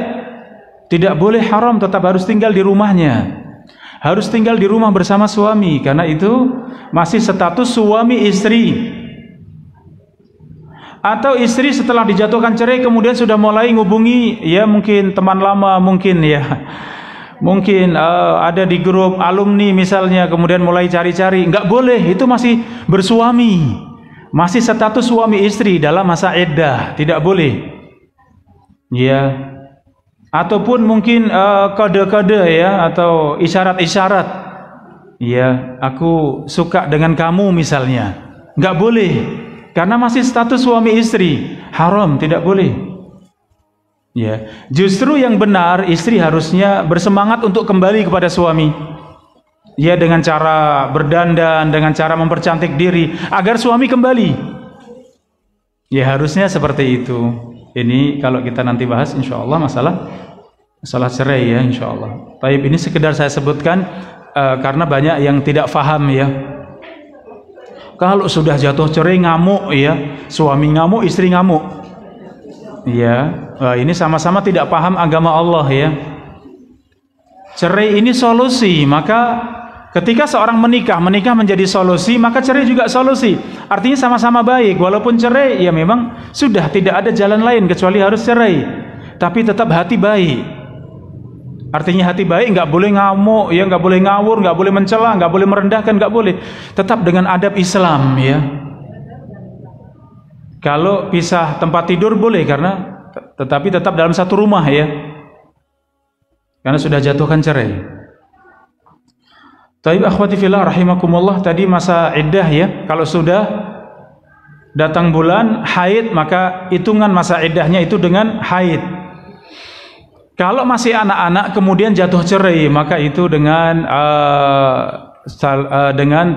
Tidak boleh, haram, tetap harus tinggal di rumahnya. Harus tinggal di rumah bersama suami, karena itu masih status suami istri. Atau istri setelah dijatuhkan cerai kemudian sudah mulai ngubungi, ya mungkin teman lama, mungkin ada di grup alumni misalnya, kemudian mulai cari-cari, nggak boleh, itu masih bersuami, masih status suami istri dalam masa iddah, tidak boleh. Ya. Ataupun mungkin kode-kode ya, atau isyarat-isyarat, ya aku suka dengan kamu misalnya, nggak boleh, karena masih status suami istri, haram, tidak boleh. Ya, justru yang benar istri harusnya bersemangat untuk kembali kepada suami, ya, dengan cara berdandan, dengan cara mempercantik diri agar suami kembali. Ya, harusnya seperti itu. Ini kalau kita nanti bahas insyaallah masalah cerai ya insyaallah. Taib, ini sekedar saya sebutkan karena banyak yang tidak faham ya. Kalau sudah jatuh cerai ngamuk ya, suami ngamuk, istri ngamuk. Ya, ini sama-sama tidak paham agama Allah ya. Cerai ini solusi, maka ketika seorang menikah menjadi solusi, maka cerai juga solusi. Artinya sama-sama baik. Walaupun cerai, ya memang sudah tidak ada jalan lain kecuali harus cerai. Tapi tetap hati baik. Artinya hati baik, nggak boleh ngamuk, ya nggak boleh ngawur, nggak boleh mencela, nggak boleh merendahkan, nggak boleh. Tetap dengan adab Islam ya. Kalau pisah tempat tidur boleh, tetapi tetap dalam satu rumah ya. Karena sudah jatuhkan cerai. Taib akhwati fillah rahimakumullah, tadi masa iddah ya. Kalau sudah datang bulan haid, maka hitungan masa iddahnya itu dengan haid. Kalau masih anak-anak kemudian jatuh cerai, maka itu dengan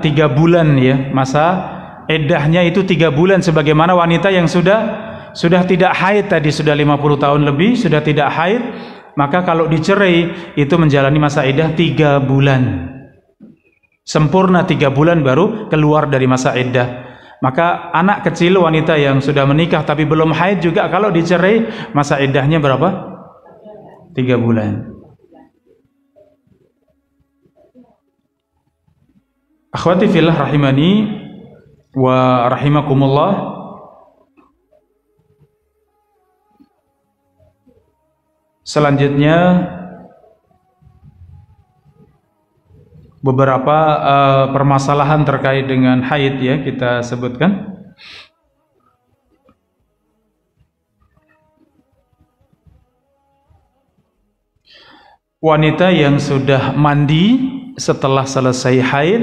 3 bulan ya. Masa iddahnya itu 3 bulan, sebagaimana wanita yang sudah tidak haid tadi, sudah 50 tahun lebih sudah tidak haid, maka kalau dicerai itu menjalani masa iddah 3 bulan. Sempurna 3 bulan baru keluar dari masa iddah. Maka anak kecil wanita yang sudah menikah tapi belum haid juga kalau dicerai masa iddahnya berapa? 3 bulan. Akhwati fillah rahimani wa rahimakumullah. Selanjutnya beberapa permasalahan terkait dengan haid ya kita sebutkan. Wanita yang sudah mandi setelah selesai haid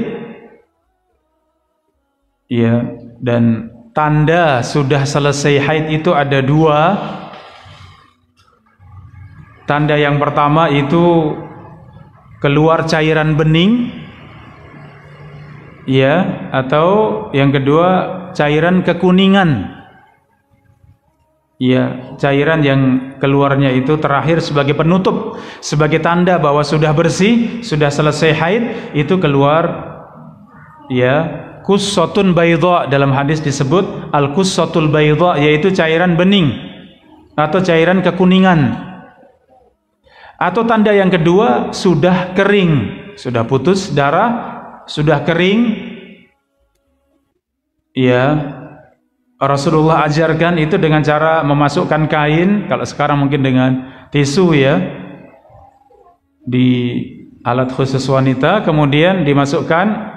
ya, dan tanda sudah selesai haid itu ada 2. Tanda yang pertama itu keluar cairan bening ya, atau yang kedua cairan kekuningan ya, cairan yang keluarnya itu terakhir sebagai penutup, sebagai tanda bahwa sudah bersih, sudah selesai haid, itu keluar ya kussatun baydha. Dalam hadis disebut al-kussatul baydha, yaitu cairan bening atau cairan kekuningan. Atau tanda yang kedua sudah kering, sudah putus darah, sudah kering ya. Rasulullah ajarkan itu dengan cara memasukkan kain, kalau sekarang mungkin dengan tisu ya, di alat khusus wanita, kemudian dimasukkan.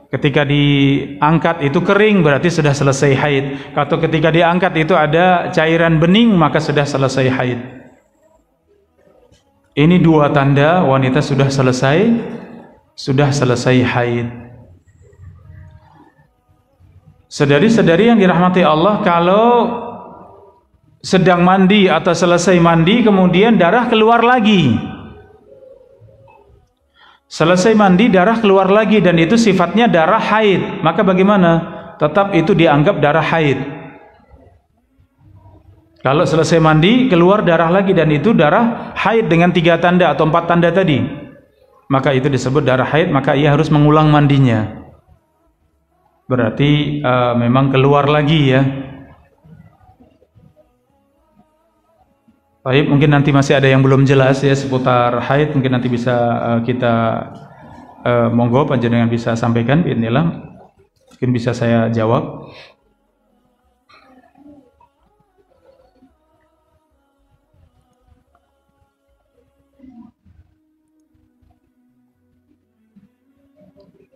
Ketika diangkat itu kering, berarti sudah selesai haid. Atau ketika diangkat itu ada cairan bening, maka sudah selesai haid. Ini 2 tanda wanita sudah selesai haid. Saudari-saudari yang dirahmati Allah, kalau sedang mandi atau selesai mandi kemudian darah keluar lagi, selesai mandi darah keluar lagi, dan itu sifatnya darah haid, maka bagaimana? Tetap itu dianggap darah haid. Kalau selesai mandi keluar darah lagi dan itu darah haid dengan 3 tanda atau 4 tanda tadi, maka itu disebut darah haid, maka ia harus mengulang mandinya. Berarti memang keluar lagi ya. Baik, mungkin nanti masih ada yang belum jelas ya seputar haid, mungkin nanti bisa kita monggo panjenengan bisa sampaikan, bismillah. Mungkin bisa saya jawab.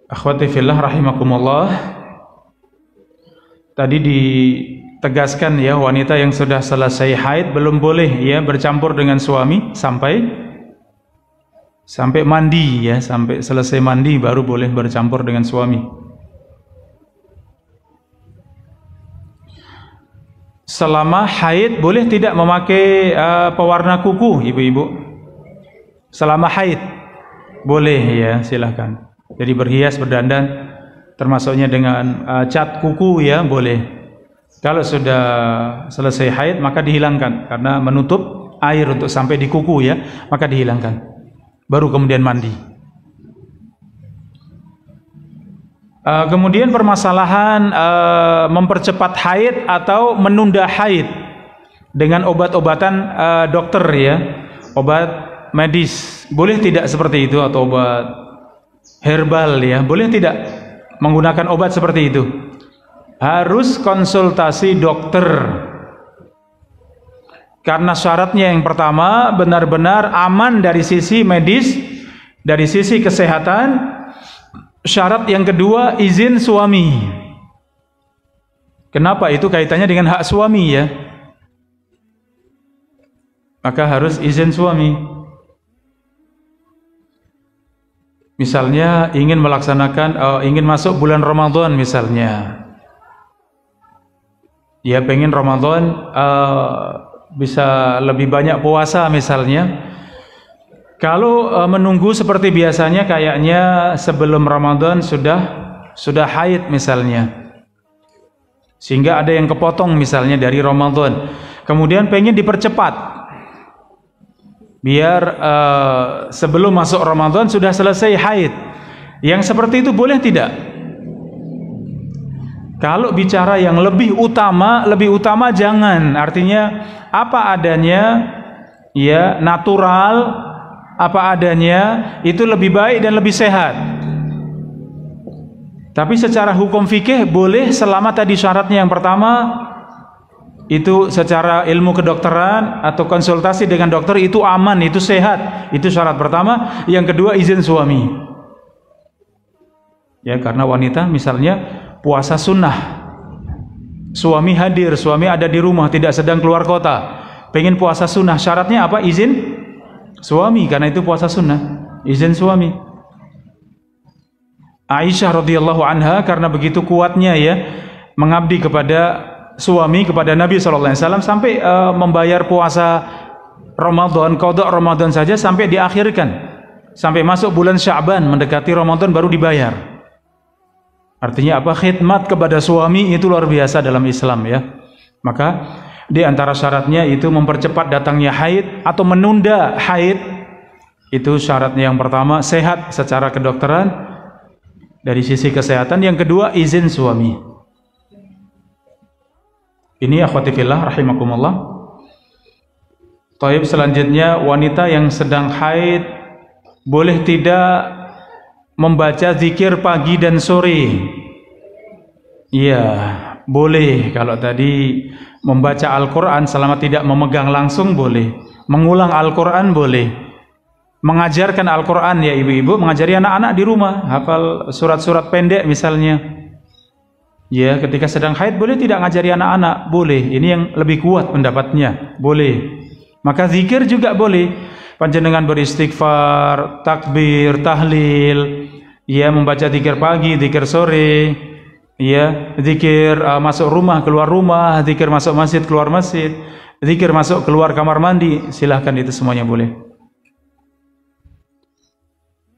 Akhwati fillah rahimakumullah. Tadi ditegaskan ya, wanita yang sudah selesai haid belum boleh ya bercampur dengan suami sampai mandi ya, sampai selesai mandi baru boleh bercampur dengan suami. Selama haid boleh tidak memakai pewarna kuku, ibu-ibu? Selama haid boleh ya, silahkan. Jadi berhias, berdandan, termasuknya dengan cat kuku ya, boleh. Kalau sudah selesai haid maka dihilangkan, karena menutup air untuk sampai di kuku ya, maka dihilangkan. Baru kemudian mandi. Kemudian permasalahan mempercepat haid atau menunda haid dengan obat-obatan dokter ya, obat medis. Boleh tidak seperti itu, atau obat herbal ya, boleh tidak menggunakan obat seperti itu? Harus konsultasi dokter, karena syaratnya yang pertama benar-benar aman dari sisi medis, dari sisi kesehatan. Syarat yang kedua izin suami. Kenapa? Itu kaitannya dengan hak suami ya, maka harus izin suami. Misalnya ingin melaksanakan, ingin masuk bulan Ramadan misalnya, ya pengen Ramadan bisa lebih banyak puasa misalnya. Kalau menunggu seperti biasanya, kayaknya sebelum Ramadan sudah haid misalnya, sehingga ada yang kepotong misalnya dari Ramadan, kemudian pengen dipercepat biar sebelum masuk Ramadan sudah selesai haid. Yang seperti itu boleh tidak? Kalau bicara yang lebih utama jangan. Artinya apa adanya, ya, natural, apa adanya, itu lebih baik dan lebih sehat. Tapi secara hukum fikih boleh selama tadi syaratnya yang pertama itu secara ilmu kedokteran atau konsultasi dengan dokter itu aman, itu sehat. Itu syarat pertama. Yang kedua izin suami. Ya, karena wanita misalnya puasa sunnah, suami hadir, suami ada di rumah, tidak sedang keluar kota, pengen puasa sunnah, syaratnya apa? Izin suami, karena itu puasa sunnah, izin suami. Aisyah radhiyallahu anha karena begitu kuatnya ya mengabdi kepada suami, kepada Nabi SAW sampai membayar puasa Ramadan, qada Ramadan saja sampai diakhirkan, sampai masuk bulan Sya'ban mendekati Ramadan baru dibayar. Artinya apa? Khidmat kepada suami itu luar biasa dalam Islam ya. Maka di antara syaratnya itu mempercepat datangnya haid atau menunda haid. Itu syaratnya yang pertama, sehat secara kedokteran dari sisi kesehatan. Yang kedua izin suami. Ini akhwati fillah rahimakumullah. Taib, selanjutnya wanita yang sedang haid boleh tidak membaca zikir pagi dan sore? Iya, boleh. Kalau tadi membaca Al-Quran selama tidak memegang langsung boleh. Mengulang Al-Quran boleh. Mengajarkan Al-Quran ya ibu-ibu, mengajari anak-anak di rumah, hafal surat-surat pendek misalnya. Ya, ketika sedang haid boleh tidak ngajari anak-anak? Boleh. Ini yang lebih kuat pendapatnya. Boleh. Maka zikir juga boleh. Panjenengan beristighfar, takbir, tahlil, ya, membaca zikir pagi, zikir sore, ya, zikir masuk rumah, keluar rumah, zikir masuk masjid, keluar masjid, zikir masuk keluar kamar mandi, silahkan, itu semuanya boleh.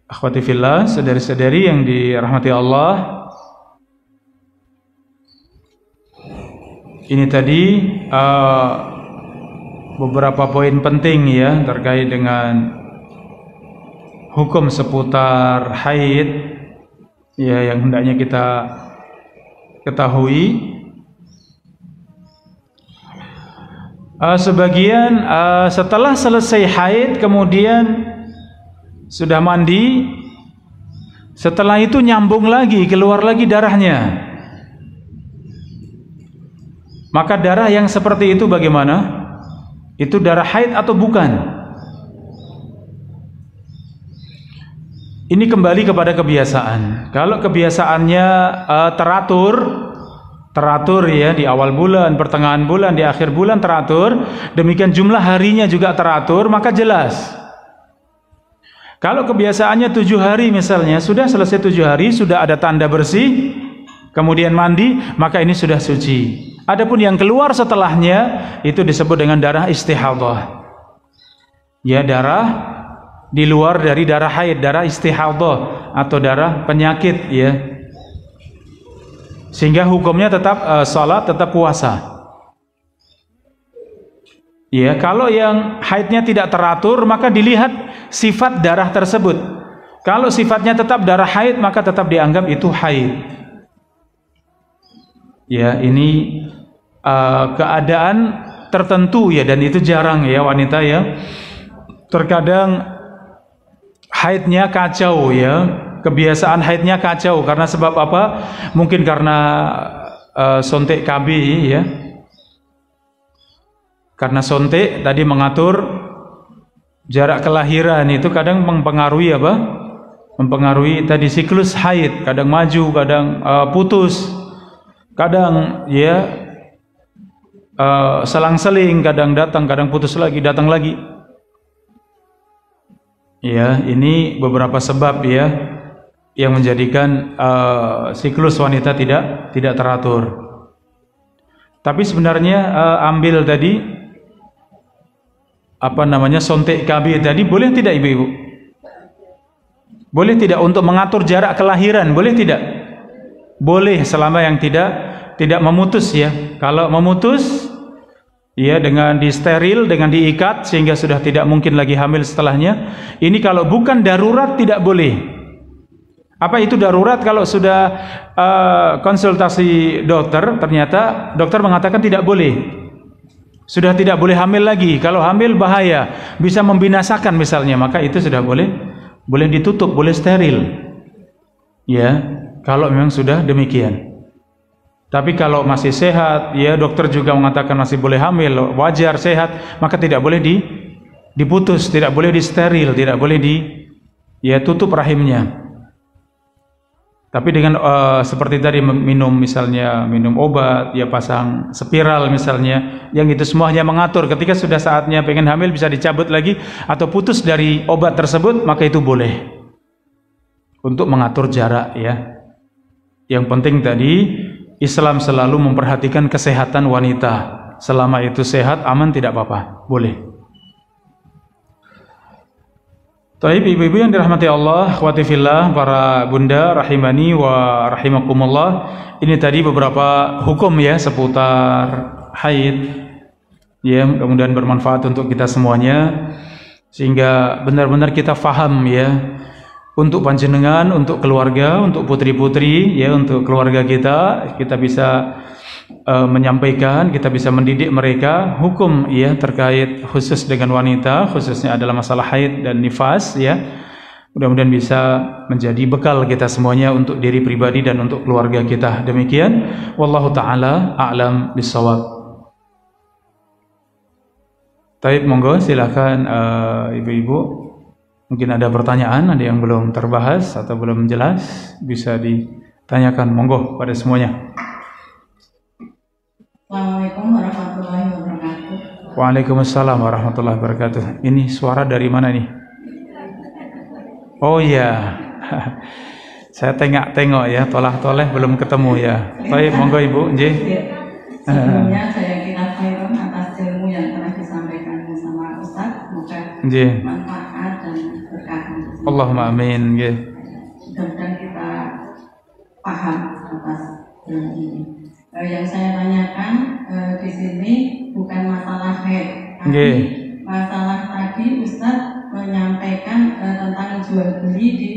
Akhwati fillah, saudari-saudari yang dirahmati Allah, ini tadi beberapa poin penting ya terkait dengan hukum seputar haid ya yang hendaknya kita ketahui. Sebagian setelah selesai haid kemudian sudah mandi, setelah itu nyambung lagi, keluar lagi darahnya. Maka darah yang seperti itu bagaimana? Itu darah haid atau bukan? Ini kembali kepada kebiasaan. Kalau kebiasaannya teratur ya, di awal bulan, pertengahan bulan, di akhir bulan teratur, demikian jumlah harinya juga teratur, maka jelas. Kalau kebiasaannya 7 hari misalnya, sudah selesai 7 hari, sudah ada tanda bersih, kemudian mandi, maka ini sudah suci. Adapun yang keluar setelahnya itu disebut dengan darah istihadhah. Ya, darah di luar dari darah haid, darah istihadhah atau darah penyakit ya. Sehingga hukumnya tetap salat, tetap puasa. Ya, kalau yang haidnya tidak teratur maka dilihat sifat darah tersebut. Kalau sifatnya tetap darah haid maka tetap dianggap itu haid. Ya, ini keadaan tertentu ya, dan itu jarang ya wanita ya. Terkadang haidnya kacau ya, kebiasaan haidnya kacau karena sebab apa? Mungkin karena sontek KB ya. Karena sontek tadi mengatur jarak kelahiran, itu kadang mempengaruhi apa? Mempengaruhi tadi siklus haid, kadang maju, kadang putus. Kadang ya selang-seling, kadang datang, kadang putus lagi, datang lagi. Ya, ini beberapa sebab ya yang menjadikan siklus wanita tidak teratur. Tapi sebenarnya ambil tadi apa namanya sontek KB tadi boleh tidak ibu-ibu? Boleh tidak untuk mengatur jarak kelahiran? Boleh tidak? Boleh selama yang tidak memutus ya. Kalau memutus ya dengan disteril, dengan diikat sehingga sudah tidak mungkin lagi hamil setelahnya. Ini kalau bukan darurat tidak boleh. Apa itu darurat? Kalau sudah konsultasi dokter, ternyata dokter mengatakan tidak boleh. Sudah tidak boleh hamil lagi. Kalau hamil bahaya, bisa membinasakan misalnya, maka itu sudah boleh ditutup, boleh steril. Ya, kalau memang sudah demikian. Tapi kalau masih sehat, ya dokter juga mengatakan masih boleh hamil, wajar sehat, maka tidak boleh diputus, tidak boleh disteril, tidak boleh tutup rahimnya. Tapi dengan seperti tadi minum obat, ya pasang spiral misalnya, yang itu semuanya mengatur ketika sudah saatnya pengen hamil bisa dicabut lagi atau putus dari obat tersebut, maka itu boleh untuk mengatur jarak ya. Yang penting tadi Islam selalu memperhatikan kesehatan wanita. Selama itu sehat, aman, tidak apa-apa, boleh. Taib, ibu-ibu yang dirahmati Allah, akhwati fillah, para bunda rahimani wa rahimakumullah. Ini tadi beberapa hukum ya seputar haid. Ya, mudah-mudahan bermanfaat untuk kita semuanya sehingga benar-benar kita faham ya. Untuk panjenengan, untuk keluarga, untuk putri-putri ya, untuk keluarga kita bisa menyampaikan, kita bisa mendidik mereka hukum ya terkait khusus dengan wanita, khususnya adalah masalah haid dan nifas ya. Mudah-mudahan bisa menjadi bekal kita semuanya untuk diri pribadi dan untuk keluarga kita. Demikian, wallahu taala a'lam bissawab. Taib, monggo silakan ibu-ibu. Mungkin ada pertanyaan, ada yang belum terbahas atau belum jelas, bisa ditanyakan, monggo pada semuanya. Assalamualaikum warahmatullahi wabarakatuh. Waalaikumsalam warahmatullahi wabarakatuh. Ini suara dari mana nih? Oh iya, saya tengok ya, tolah-toleh belum ketemu ya. Baik, monggo ibu, nggih. Sebelumnya saya kira khairan atas ilmu yang telah disampaikan bersama Ustaz. Semoga manfaat dan berkah. Allahumma amin. Nggih. Mudah-mudahan kita paham atas ilmu ini. Yang saya tanyakan di sini bukan masalah haid, tapi masalah tadi Ustaz menyampaikan tentang jual beli di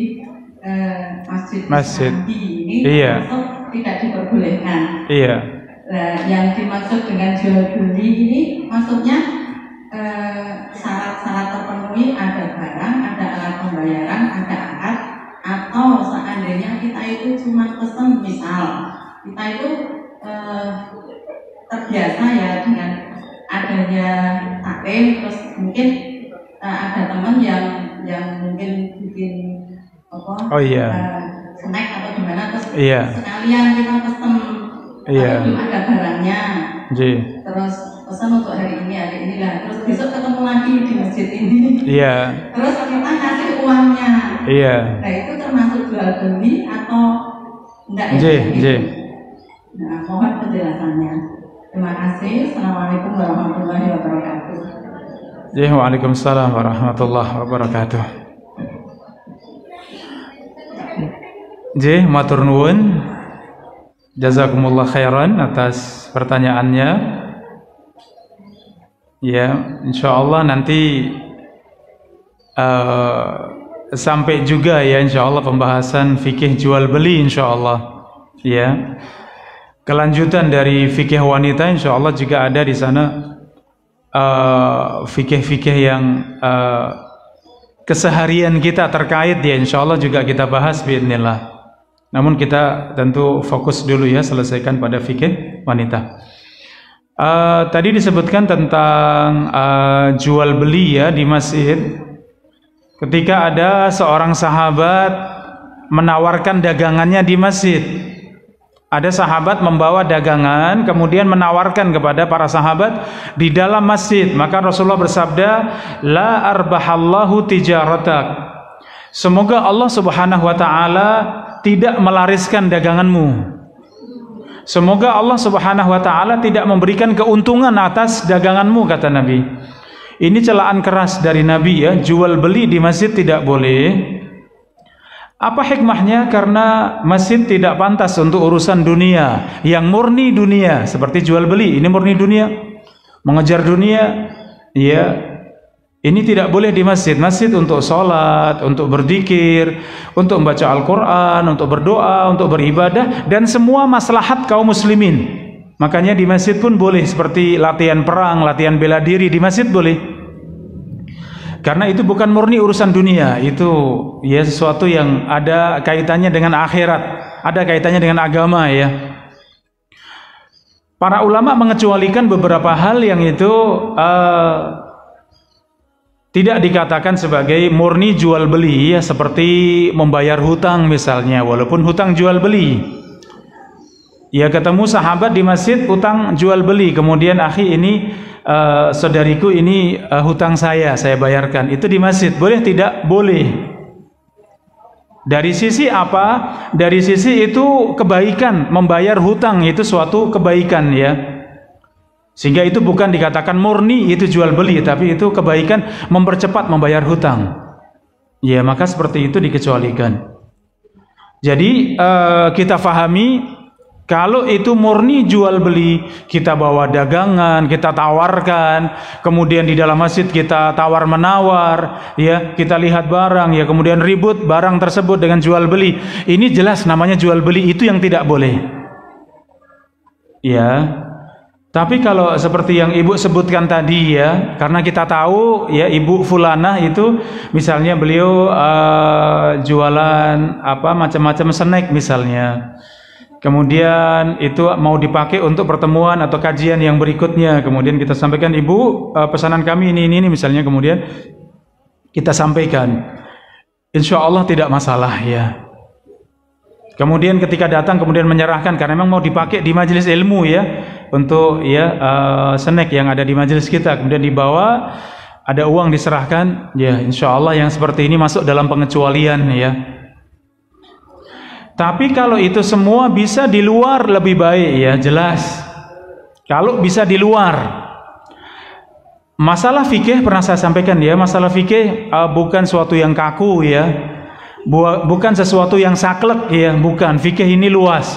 masjid. Ini termasuk tidak diperbolehkan. Iya. Yang dimaksud dengan jual beli ini maksudnya syarat-syarat terpenuhi, ada barang, ada alat pembayaran, ada akad, atau seandainya kita itu cuma pesen, misal kita itu terbiasa ya dengan adanya taklim, terus mungkin ada teman yang mungkin bikin snack atau gimana, terus sekalian kita pesen, tapi belum ada barangnya, terus pesan untuk hari ini lah, terus besok ketemu lagi di masjid ini, terus kita kasih uangnya, nah itu termasuk jual beli atau enggak ya? Nah, mohon penjelasannya. Terima kasih. Assalamualaikum warahmatullahi wabarakatuh. Waalaikumsalam warahmatullahi wabarakatuh. Matur nuwun. Jazakumullah khairan atas pertanyaannya. Ya, insyaallah nanti sampai juga ya insyaallah pembahasan fikih jual beli insyaallah. Ya. Kelanjutan dari fikih wanita insyaallah juga ada di sana fikih-fikih yang keseharian kita terkait ya insyaallah juga kita bahas biidznillah. Namun kita tentu fokus dulu ya, selesaikan pada fikih wanita. Tadi disebutkan tentang jual beli ya di masjid. Ketika ada seorang sahabat menawarkan dagangannya di masjid. Ada sahabat membawa dagangan kemudian menawarkan kepada para sahabat di dalam masjid. Maka Rasulullah bersabda, la arbahallahu tijaratak. Semoga Allah Subhanahu wa taala tidak melariskan daganganmu. Semoga Allah Subhanahu wa taala tidak memberikan keuntungan atas daganganmu, kata Nabi. Ini celaan keras dari Nabi ya, jual beli di masjid tidak boleh. Apa hikmahnya? Karena masjid tidak pantas untuk urusan dunia yang murni dunia, seperti jual beli. Ini murni dunia, mengejar dunia, ya Ini tidak boleh di masjid. Masjid untuk sholat, untuk berzikir, untuk membaca Al-Quran, untuk berdoa, untuk beribadah, dan semua maslahat kaum muslimin. Makanya di masjid pun boleh, seperti latihan perang, latihan bela diri, di masjid boleh. Karena itu bukan murni urusan dunia, itu ya sesuatu yang ada kaitannya dengan akhirat, ada kaitannya dengan agama ya. Para ulama mengecualikan beberapa hal yang itu tidak dikatakan sebagai murni jual beli ya, seperti membayar hutang misalnya, walaupun hutang jual beli. Ya ketemu sahabat di masjid hutang jual beli, kemudian akhi ini saudariku ini hutang saya bayarkan. Itu di masjid boleh tidak? Boleh. Dari sisi apa? Dari sisi itu kebaikan, membayar hutang itu suatu kebaikan ya. Sehingga itu bukan dikatakan murni itu jual beli, tapi itu kebaikan mempercepat membayar hutang. Ya, maka seperti itu dikecualikan. Jadi kita fahami kalau itu murni jual beli, kita bawa dagangan, kita tawarkan, kemudian di dalam masjid kita tawar menawar, ya, kita lihat barang, ya, kemudian ribut barang tersebut dengan jual beli. Ini jelas namanya jual beli, itu yang tidak boleh. Ya. Tapi kalau seperti yang Ibu sebutkan tadi ya, karena kita tahu ya Ibu Fulanah itu misalnya beliau jualan apa macam-macam snack misalnya. Kemudian itu mau dipakai untuk pertemuan atau kajian yang berikutnya. Kemudian kita sampaikan, Ibu, pesanan kami ini misalnya, kemudian kita sampaikan. Insya Allah tidak masalah ya. Kemudian ketika datang kemudian menyerahkan karena memang mau dipakai di majelis ilmu ya, untuk ya snack yang ada di majelis kita, kemudian dibawa, ada uang diserahkan, ya insya Allah yang seperti ini masuk dalam pengecualian ya. Tapi kalau itu semua bisa di luar lebih baik ya, jelas. Kalau bisa di luar. Masalah fikih pernah saya sampaikan ya, masalah fikih bukan suatu yang kaku ya. Bukan sesuatu yang saklek ya, bukan. Fikih ini luas.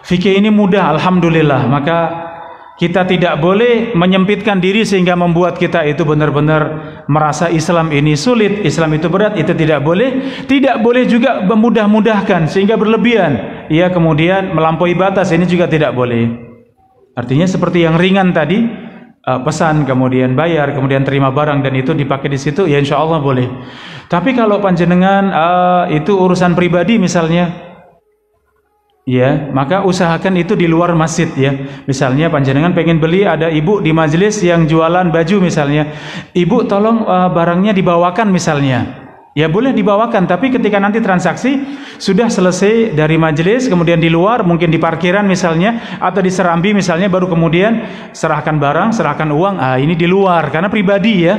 Fikih ini mudah, alhamdulillah. Maka kita tidak boleh menyempitkan diri sehingga membuat kita itu benar-benar merasa Islam ini sulit, Islam itu berat, itu tidak boleh. Tidak boleh juga memudah-mudahkan sehingga berlebihan. Ya, kemudian melampaui batas, ini juga tidak boleh. Artinya seperti yang ringan tadi, pesan kemudian bayar, kemudian terima barang dan itu dipakai di situ, ya insya Allah boleh. Tapi kalau panjenengan itu urusan pribadi misalnya, ya maka usahakan itu di luar masjid ya. Misalnya panjenengan pengen beli, ada ibu di majelis yang jualan baju misalnya, ibu tolong barangnya dibawakan misalnya. Ya boleh dibawakan, tapi ketika nanti transaksi sudah selesai dari majelis, kemudian di luar mungkin di parkiran misalnya, atau di serambi misalnya, baru kemudian serahkan barang, serahkan uang. Ini di luar karena pribadi ya.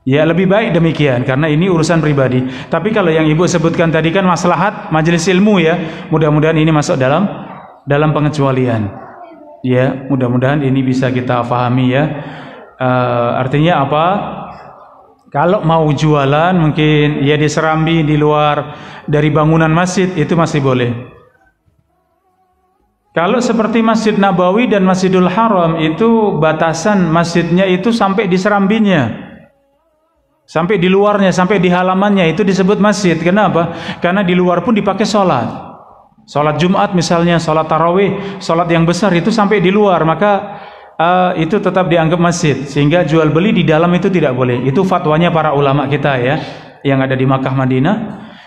Ya lebih baik demikian karena ini urusan pribadi. Tapi kalau yang ibu sebutkan tadi kan maslahat majelis ilmu ya, mudah-mudahan ini masuk dalam pengecualian. Ya mudah-mudahan ini bisa kita pahami ya. Artinya apa? Kalau mau jualan mungkin ya di serambi, di luar dari bangunan masjid, itu masih boleh. Kalau seperti Masjid Nabawi dan Masjidul Haram, itu batasan masjidnya itu sampai di serambinya, sampai di luarnya, sampai di halamannya, itu disebut masjid. Kenapa? Karena di luar pun dipakai sholat. Sholat Jumat misalnya, sholat tarawih, sholat yang besar itu sampai di luar, maka itu tetap dianggap masjid. Sehingga jual beli di dalam itu tidak boleh. Itu fatwanya para ulama kita ya, yang ada di Makkah Madinah.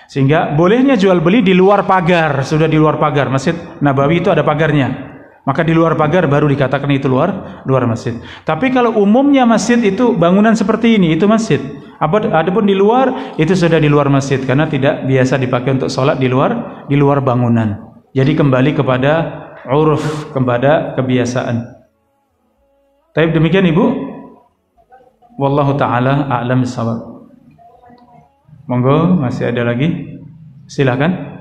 Sehingga bolehnya jual beli di luar pagar. Sudah di luar pagar. Masjid Nabawi itu ada pagarnya, maka di luar pagar baru dikatakan itu luar masjid. Tapi kalau umumnya masjid itu bangunan seperti ini, itu masjid. Adapun di luar, itu sudah di luar masjid, karena tidak biasa dipakai untuk sholat di luar bangunan. Jadi kembali kepada uruf, kepada kebiasaan. Tapi demikian Ibu, wallahu taala a'lam bissawab. Monggo, masih ada lagi? Silakan.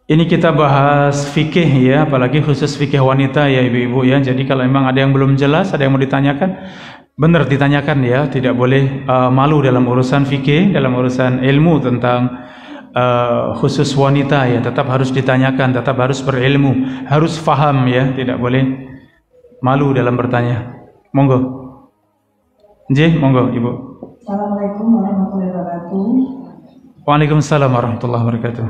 Ini kita bahas fikih ya, apalagi khusus fikih wanita ya Ibu-ibu ya. Jadi kalau memang ada yang belum jelas, ada yang mau ditanyakan, benar ditanyakan ya. Tidak boleh malu dalam urusan fikih, dalam urusan ilmu tentang khusus wanita ya, tetap harus ditanyakan, tetap harus berilmu, harus faham ya, tidak boleh malu dalam bertanya. Monggo. Nggih, monggo Ibu. Assalamualaikum warahmatullahi wabarakatuh. Waalaikumsalam warahmatullahi wabarakatuh.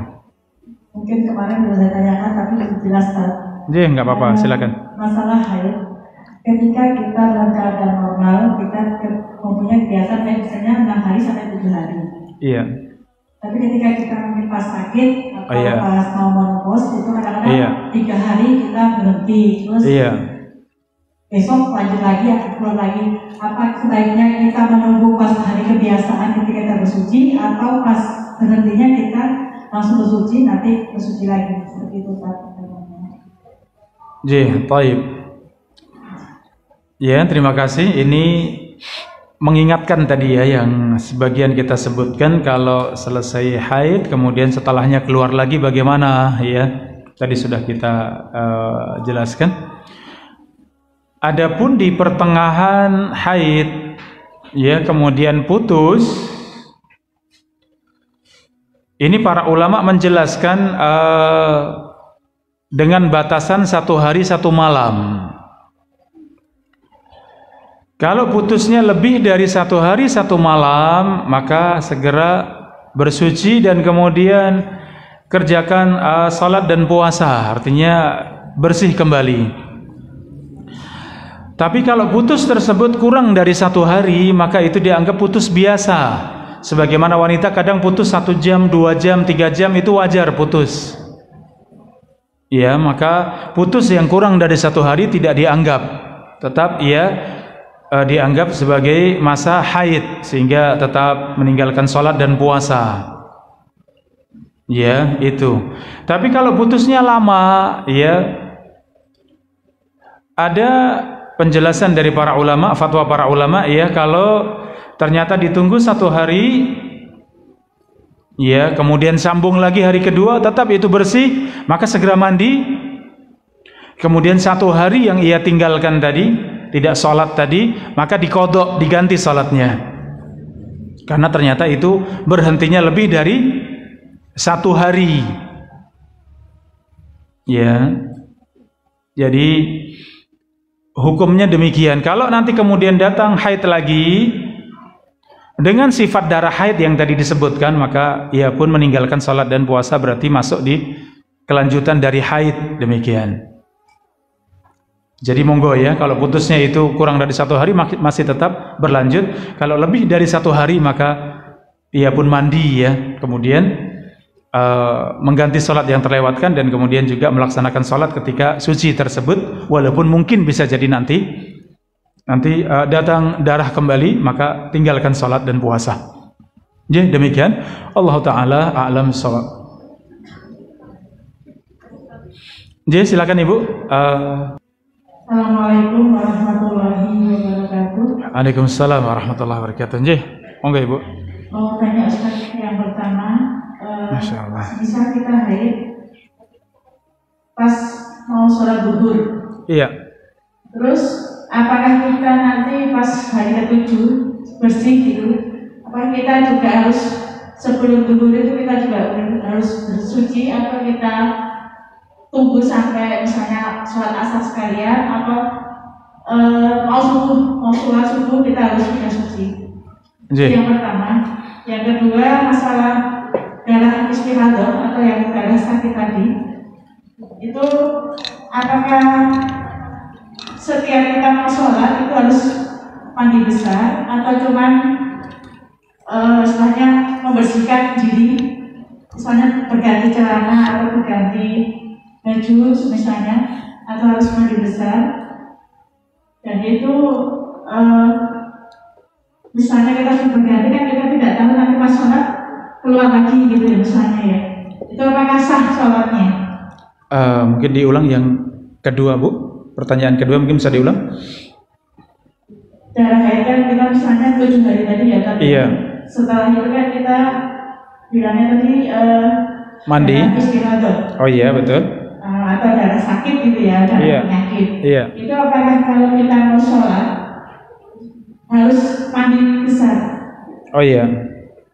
Mungkin kemarin sudah saya tanyakan tapi belum jelas, Pak. Nggih, enggak apa-apa, silakan. Masalah haid. Ketika kita dalam keadaan normal, kita mempunyai kebiasaan misalnya 6 hari sampai 7 hari. Iya. Tapi ketika kita mungkin pas sakit atau pas mau menopause itu kadang-kadang 3 hari kita berhenti, terus besok lanjut lagi atau keluar lagi. Apa sebaiknya kita menunggu pas hari kebiasaan ketika kita bersuci atau pas berhentinya kita langsung bersuci nanti bersuci lagi seperti itu, Pak? Baik. Ya, terima kasih. Ini mengingatkan tadi ya yang sebagian kita sebutkan, kalau selesai haid kemudian setelahnya keluar lagi bagaimana ya, tadi sudah kita jelaskan. Adapun di pertengahan haid ya kemudian putus, ini para ulama menjelaskan dengan batasan 1 hari 1 malam. Kalau putusnya lebih dari 1 hari 1 malam, maka segera bersuci dan kemudian kerjakan salat dan puasa, artinya bersih kembali. Tapi kalau putus tersebut kurang dari 1 hari, maka itu dianggap putus biasa. Sebagaimana wanita kadang putus 1 jam, 2 jam, 3 jam, itu wajar putus. Ya, maka putus yang kurang dari 1 hari tidak dianggap, tetap dianggap sebagai masa haid, sehingga tetap meninggalkan sholat dan puasa. Ya, itu. Tapi kalau putusnya lama, ya, ada penjelasan dari para ulama, fatwa para ulama, ya, kalau ternyata ditunggu 1 hari, ya, kemudian sambung lagi hari kedua, tetap itu bersih, maka segera mandi. Kemudian 1 hari yang ia tinggalkan tadi, tidak sholat tadi, maka dikodok, diganti sholatnya, karena ternyata itu berhentinya lebih dari 1 hari. Ya, jadi hukumnya demikian. Kalau nanti kemudian datang haid lagi dengan sifat darah haid yang tadi disebutkan, maka ia pun meninggalkan sholat dan puasa, berarti masuk di kelanjutan dari haid, demikian. Jadi monggo ya, kalau putusnya itu kurang dari 1 hari masih tetap berlanjut. Kalau lebih dari 1 hari maka ia pun mandi ya, kemudian mengganti sholat yang terlewatkan dan kemudian juga melaksanakan sholat ketika suci tersebut. Walaupun mungkin bisa jadi nanti datang darah kembali, maka tinggalkan sholat dan puasa. Jadi demikian. Allah Ta'ala a'lam shawab. Jadi silakan Ibu. Assalamualaikum warahmatullahi wabarakatuh. Waalaikumsalam warahmatullahi wabarakatuh. Nggih, monggo Ibu. Mau tanya Ustaz yang pertama, Masya Allah. bisa kita haid pas mau sholat zuhur. Iya. Terus apakah kita nanti pas hari ke-7 bersih gitu? Apakah kita juga harus sebelum zuhur itu kita juga harus bersuci, atau kita tunggu sampai misalnya sholat asar sekalian, atau mau sholat subuh kita harus sudah suci? Yang pertama. Yang kedua, masalah darah istihadah atau yang darah sakit tadi, itu apakah setiap kita mau sholat itu harus mandi besar, atau cuman istilahnya membersihkan diri, misalnya berganti celana atau berganti baju misalnya, atau harus mandi besar? Dan itu misalnya kita harus berganti, kan kita tidak tahu nanti pas sholat keluar lagi gitu ya misalnya ya, itu apakah sah sholatnya? Mungkin diulang yang kedua Bu, pertanyaan kedua mungkin bisa diulang. Darah haid kan kita misalnya 7 hari tadi ya, tapi setelah itu kan kita bilangnya tadi mandi istihadah. Oh iya betul. Atau darah sakit gitu ya, darah penyakit. Itu apakah kalau kita mau sholat harus mandi besar? Oh iya.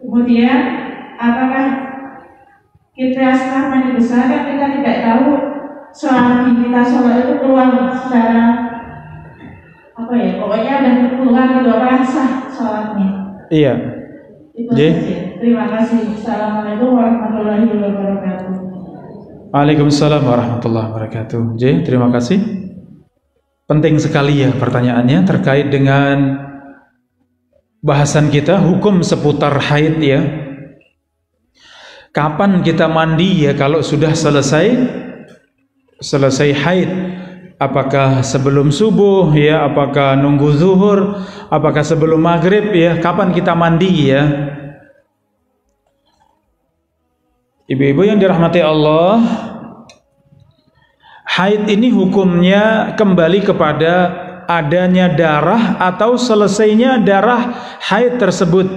Kemudian apakah Asmar mani besar kan kita tidak tahu selagi kita sholat itu keluar secara apa ya, pokoknya ada keluar gitu rasa sholatnya. Iya. Terima kasih. Assalamualaikum warahmatullahi wabarakatuh. Waalaikumsalam warahmatullahi wabarakatuh. Terima kasih. Penting sekali ya pertanyaannya terkait dengan bahasan kita hukum seputar haid ya. Kapan kita mandi ya kalau sudah selesai haid? Apakah sebelum subuh ya? Apakah nunggu zuhur? Apakah sebelum maghrib ya? Kapan kita mandi ya? Ibu-ibu yang dirahmati Allah, haid ini hukumnya kembali kepada adanya darah atau selesainya darah haid tersebut.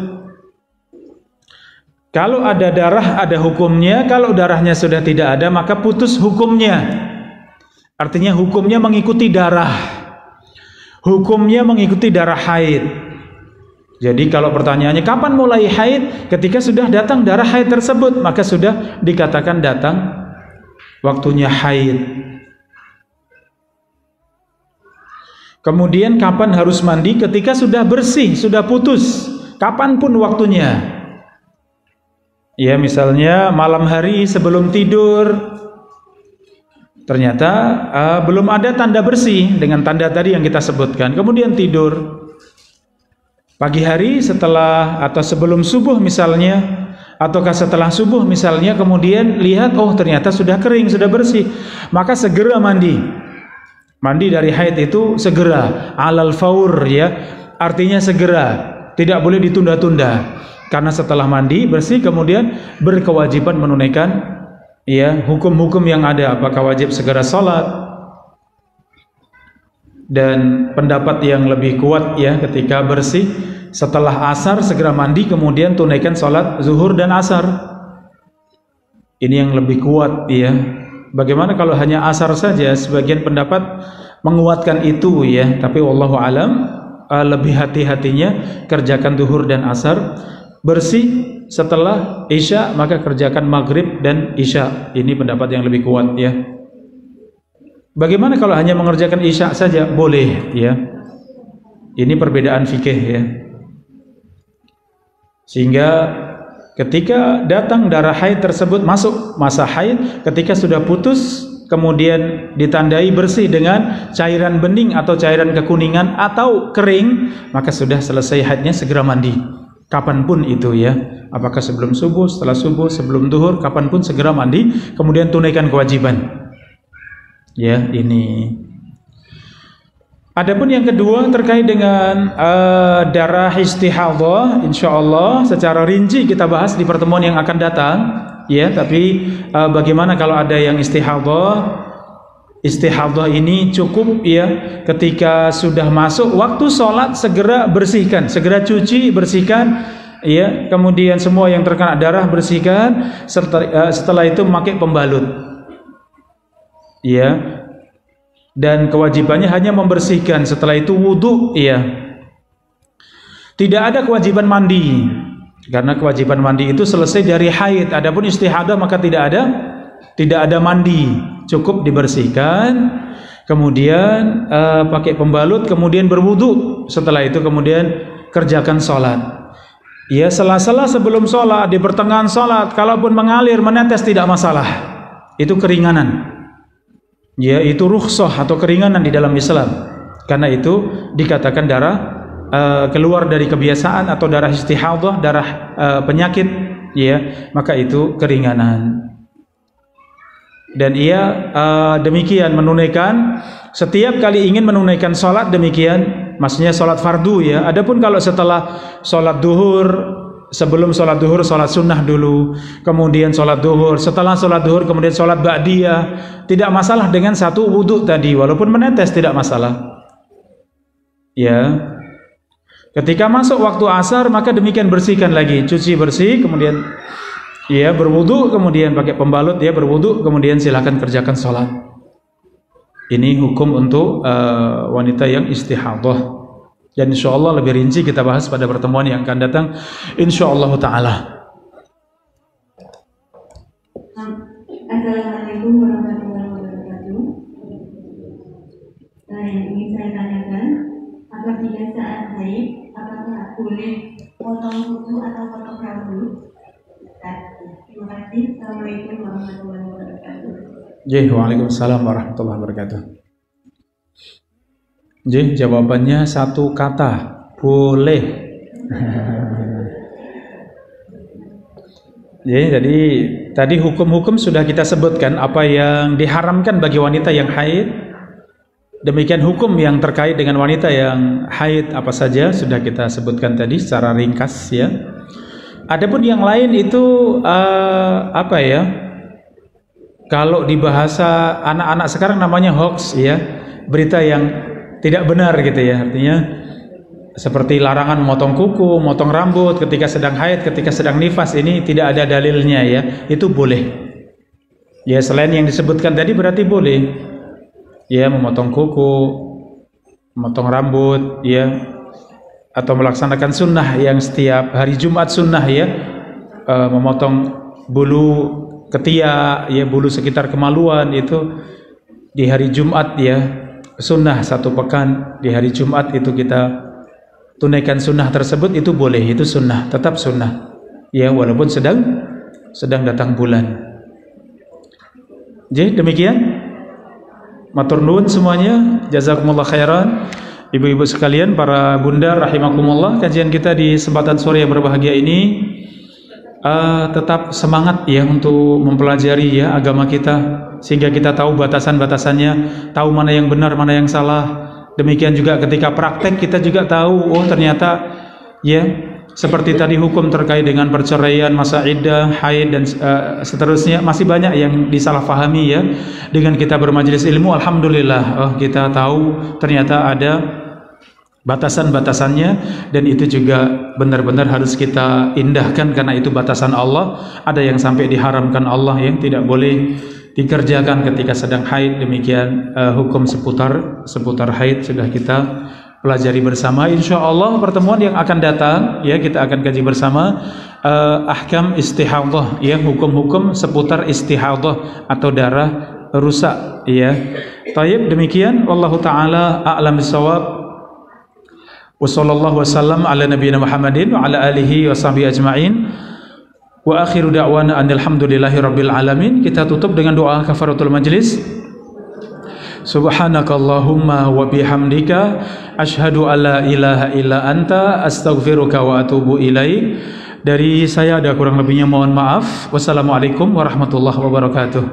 Kalau ada darah ada hukumnya, kalau darahnya sudah tidak ada maka putus hukumnya. Artinya hukumnya mengikuti darah. Hukumnya mengikuti darah haid. Jadi kalau pertanyaannya kapan mulai haid? Ketika sudah datang darah haid tersebut, maka sudah dikatakan datang waktunya haid. Kemudian kapan harus mandi? Ketika sudah bersih, sudah putus. Kapanpun waktunya. Ya, misalnya malam hari sebelum tidur ternyata belum ada tanda bersih dengan tanda tadi yang kita sebutkan. Kemudian tidur. Pagi hari setelah atau sebelum subuh misalnya, ataukah setelah subuh misalnya, kemudian lihat oh ternyata sudah kering, sudah bersih, maka segera mandi. Mandi dari haid itu segera, alal faur ya, artinya segera, tidak boleh ditunda-tunda. Karena setelah mandi bersih kemudian berkewajiban menunaikan ya hukum-hukum yang ada. Apakah wajib segera sholat? Dan pendapat yang lebih kuat ya, ketika bersih setelah asar segera mandi kemudian tunaikan sholat zuhur dan asar. Ini yang lebih kuat ya. Bagaimana kalau hanya asar saja? Sebagian pendapat menguatkan itu ya, tapi wallahu alam lebih hati-hatinya kerjakan zuhur dan asar. Bersih setelah isya maka kerjakan maghrib dan isya. Ini pendapat yang lebih kuat ya. Bagaimana kalau hanya mengerjakan isya saja? Boleh ya. Ini perbedaan fikih ya. Sehingga ketika datang darah haid tersebut masuk masa haid, ketika sudah putus kemudian ditandai bersih dengan cairan bening atau cairan kekuningan atau kering, maka sudah selesai haidnya, segera mandi. Kapanpun itu ya, apakah sebelum subuh, setelah subuh, sebelum duhur, kapanpun segera mandi, kemudian tunaikan kewajiban. Ya, ini. Adapun yang kedua terkait dengan darah istihadhah, insyaallah secara rinci kita bahas di pertemuan yang akan datang. Ya, tapi bagaimana kalau ada yang istihadhah? Istihadhah ini cukup ya, ketika sudah masuk waktu sholat segera bersihkan, segera cuci, bersihkan ya, kemudian semua yang terkena darah bersihkan, setelah itu memakai pembalut ya, dan kewajibannya hanya membersihkan, setelah itu wudu ya, tidak ada kewajiban mandi karena kewajiban mandi itu selesai dari haid. Adapun istihadhah maka tidak ada mandi, cukup dibersihkan, kemudian pakai pembalut, kemudian berwudu, setelah itu kemudian kerjakan sholat. Ya, sela-sela sebelum sholat, di pertengahan sholat, kalaupun mengalir, menetes tidak masalah, itu keringanan. Ya, itu rukhsah atau keringanan di dalam Islam. Karena itu dikatakan darah keluar dari kebiasaan atau darah istihadhah, darah penyakit, ya, maka itu keringanan. Dan ia demikian menunaikan setiap kali ingin menunaikan sholat, demikian maksudnya sholat fardu ya. Adapun kalau setelah sholat duhur, sebelum sholat duhur sholat sunnah dulu, kemudian sholat duhur, setelah sholat duhur kemudian sholat ba'diyah, tidak masalah dengan satu wudhu tadi, walaupun menetes tidak masalah ya. Ketika masuk waktu asar maka demikian, bersihkan lagi, cuci bersih, kemudian ya berwudu, kemudian pakai pembalut, ya berwudu, kemudian silakan kerjakan sholat. Ini hukum untuk wanita yang istihadhah. Dan insyaallah lebih rinci kita bahas pada pertemuan yang akan datang, insyaallah taala. Assalamualaikum warahmatullahi wabarakatuh. Yang ingin saya tanyakan, apabila saat haid, apakah boleh potong kuku atau potong rambut? Terima kasih. Assalamualaikum warahmatullahi wabarakatuh. Waalaikumsalam warahmatullahi wabarakatuh. Jawabannya satu kata, boleh. Jadi tadi hukum-hukum sudah kita sebutkan apa yang diharamkan bagi wanita yang haid. Demikian hukum yang terkait dengan wanita yang haid apa saja sudah kita sebutkan tadi secara ringkas ya. Adapun yang lain itu apa ya? Kalau di bahasa anak-anak sekarang namanya hoax ya, berita yang tidak benar gitu ya. Artinya seperti larangan memotong kuku, memotong rambut ketika sedang haid, ketika sedang nifas, ini tidak ada dalilnya ya. Itu boleh. Ya selain yang disebutkan tadi berarti boleh. Ya memotong kuku, memotong rambut ya, atau melaksanakan sunnah yang setiap hari Jumat sunnah ya, memotong bulu ketiak ya, bulu sekitar kemaluan itu di hari Jumat ya, sunnah 1 pekan di hari Jumat itu kita tunaikan sunnah tersebut, itu boleh, itu sunnah, tetap sunnah ya, walaupun sedang datang bulan. Jadi demikian, matur nuwun semuanya, jazakumullah khairan. Ibu-ibu sekalian, para bunda rahimakumullah, kajian kita di kesempatan sore yang berbahagia ini tetap semangat ya untuk mempelajari ya agama kita, sehingga kita tahu batasan-batasannya, tahu mana yang benar, mana yang salah. Demikian juga ketika praktek kita juga tahu, oh ternyata ya seperti tadi hukum terkait dengan perceraian, masa iddah, haid dan seterusnya masih banyak yang disalahpahami ya. Dengan kita bermajelis ilmu, alhamdulillah, oh kita tahu ternyata ada batasan-batasannya, dan itu juga benar-benar harus kita indahkan karena itu batasan Allah. Ada yang sampai diharamkan Allah yang tidak boleh dikerjakan ketika sedang haid. Demikian hukum seputar haid sudah kita pelajari bersama. Insya Allah pertemuan yang akan datang ya kita akan kaji bersama ahkam istihadhah ya, hukum-hukum seputar istihadhah atau darah rusak ya. Taib, demikian wallahu taala a'lam bissawab. Wa sallallahu wasallam ala nabiyina Muhammadin wa ala alihi wa sahbihi ajma'in. Wa akhiru da'wana alhamdulillahi rabbil alamin. Kita tutup dengan doa kafaratul majlis. Subhanakallahumma wa bihamdika asyhadu alla ilaha illa anta astaghfiruka wa atubu ilaik. Dari saya ada kurang lebihnya mohon maaf. Wassalamualaikum warahmatullahi wabarakatuh.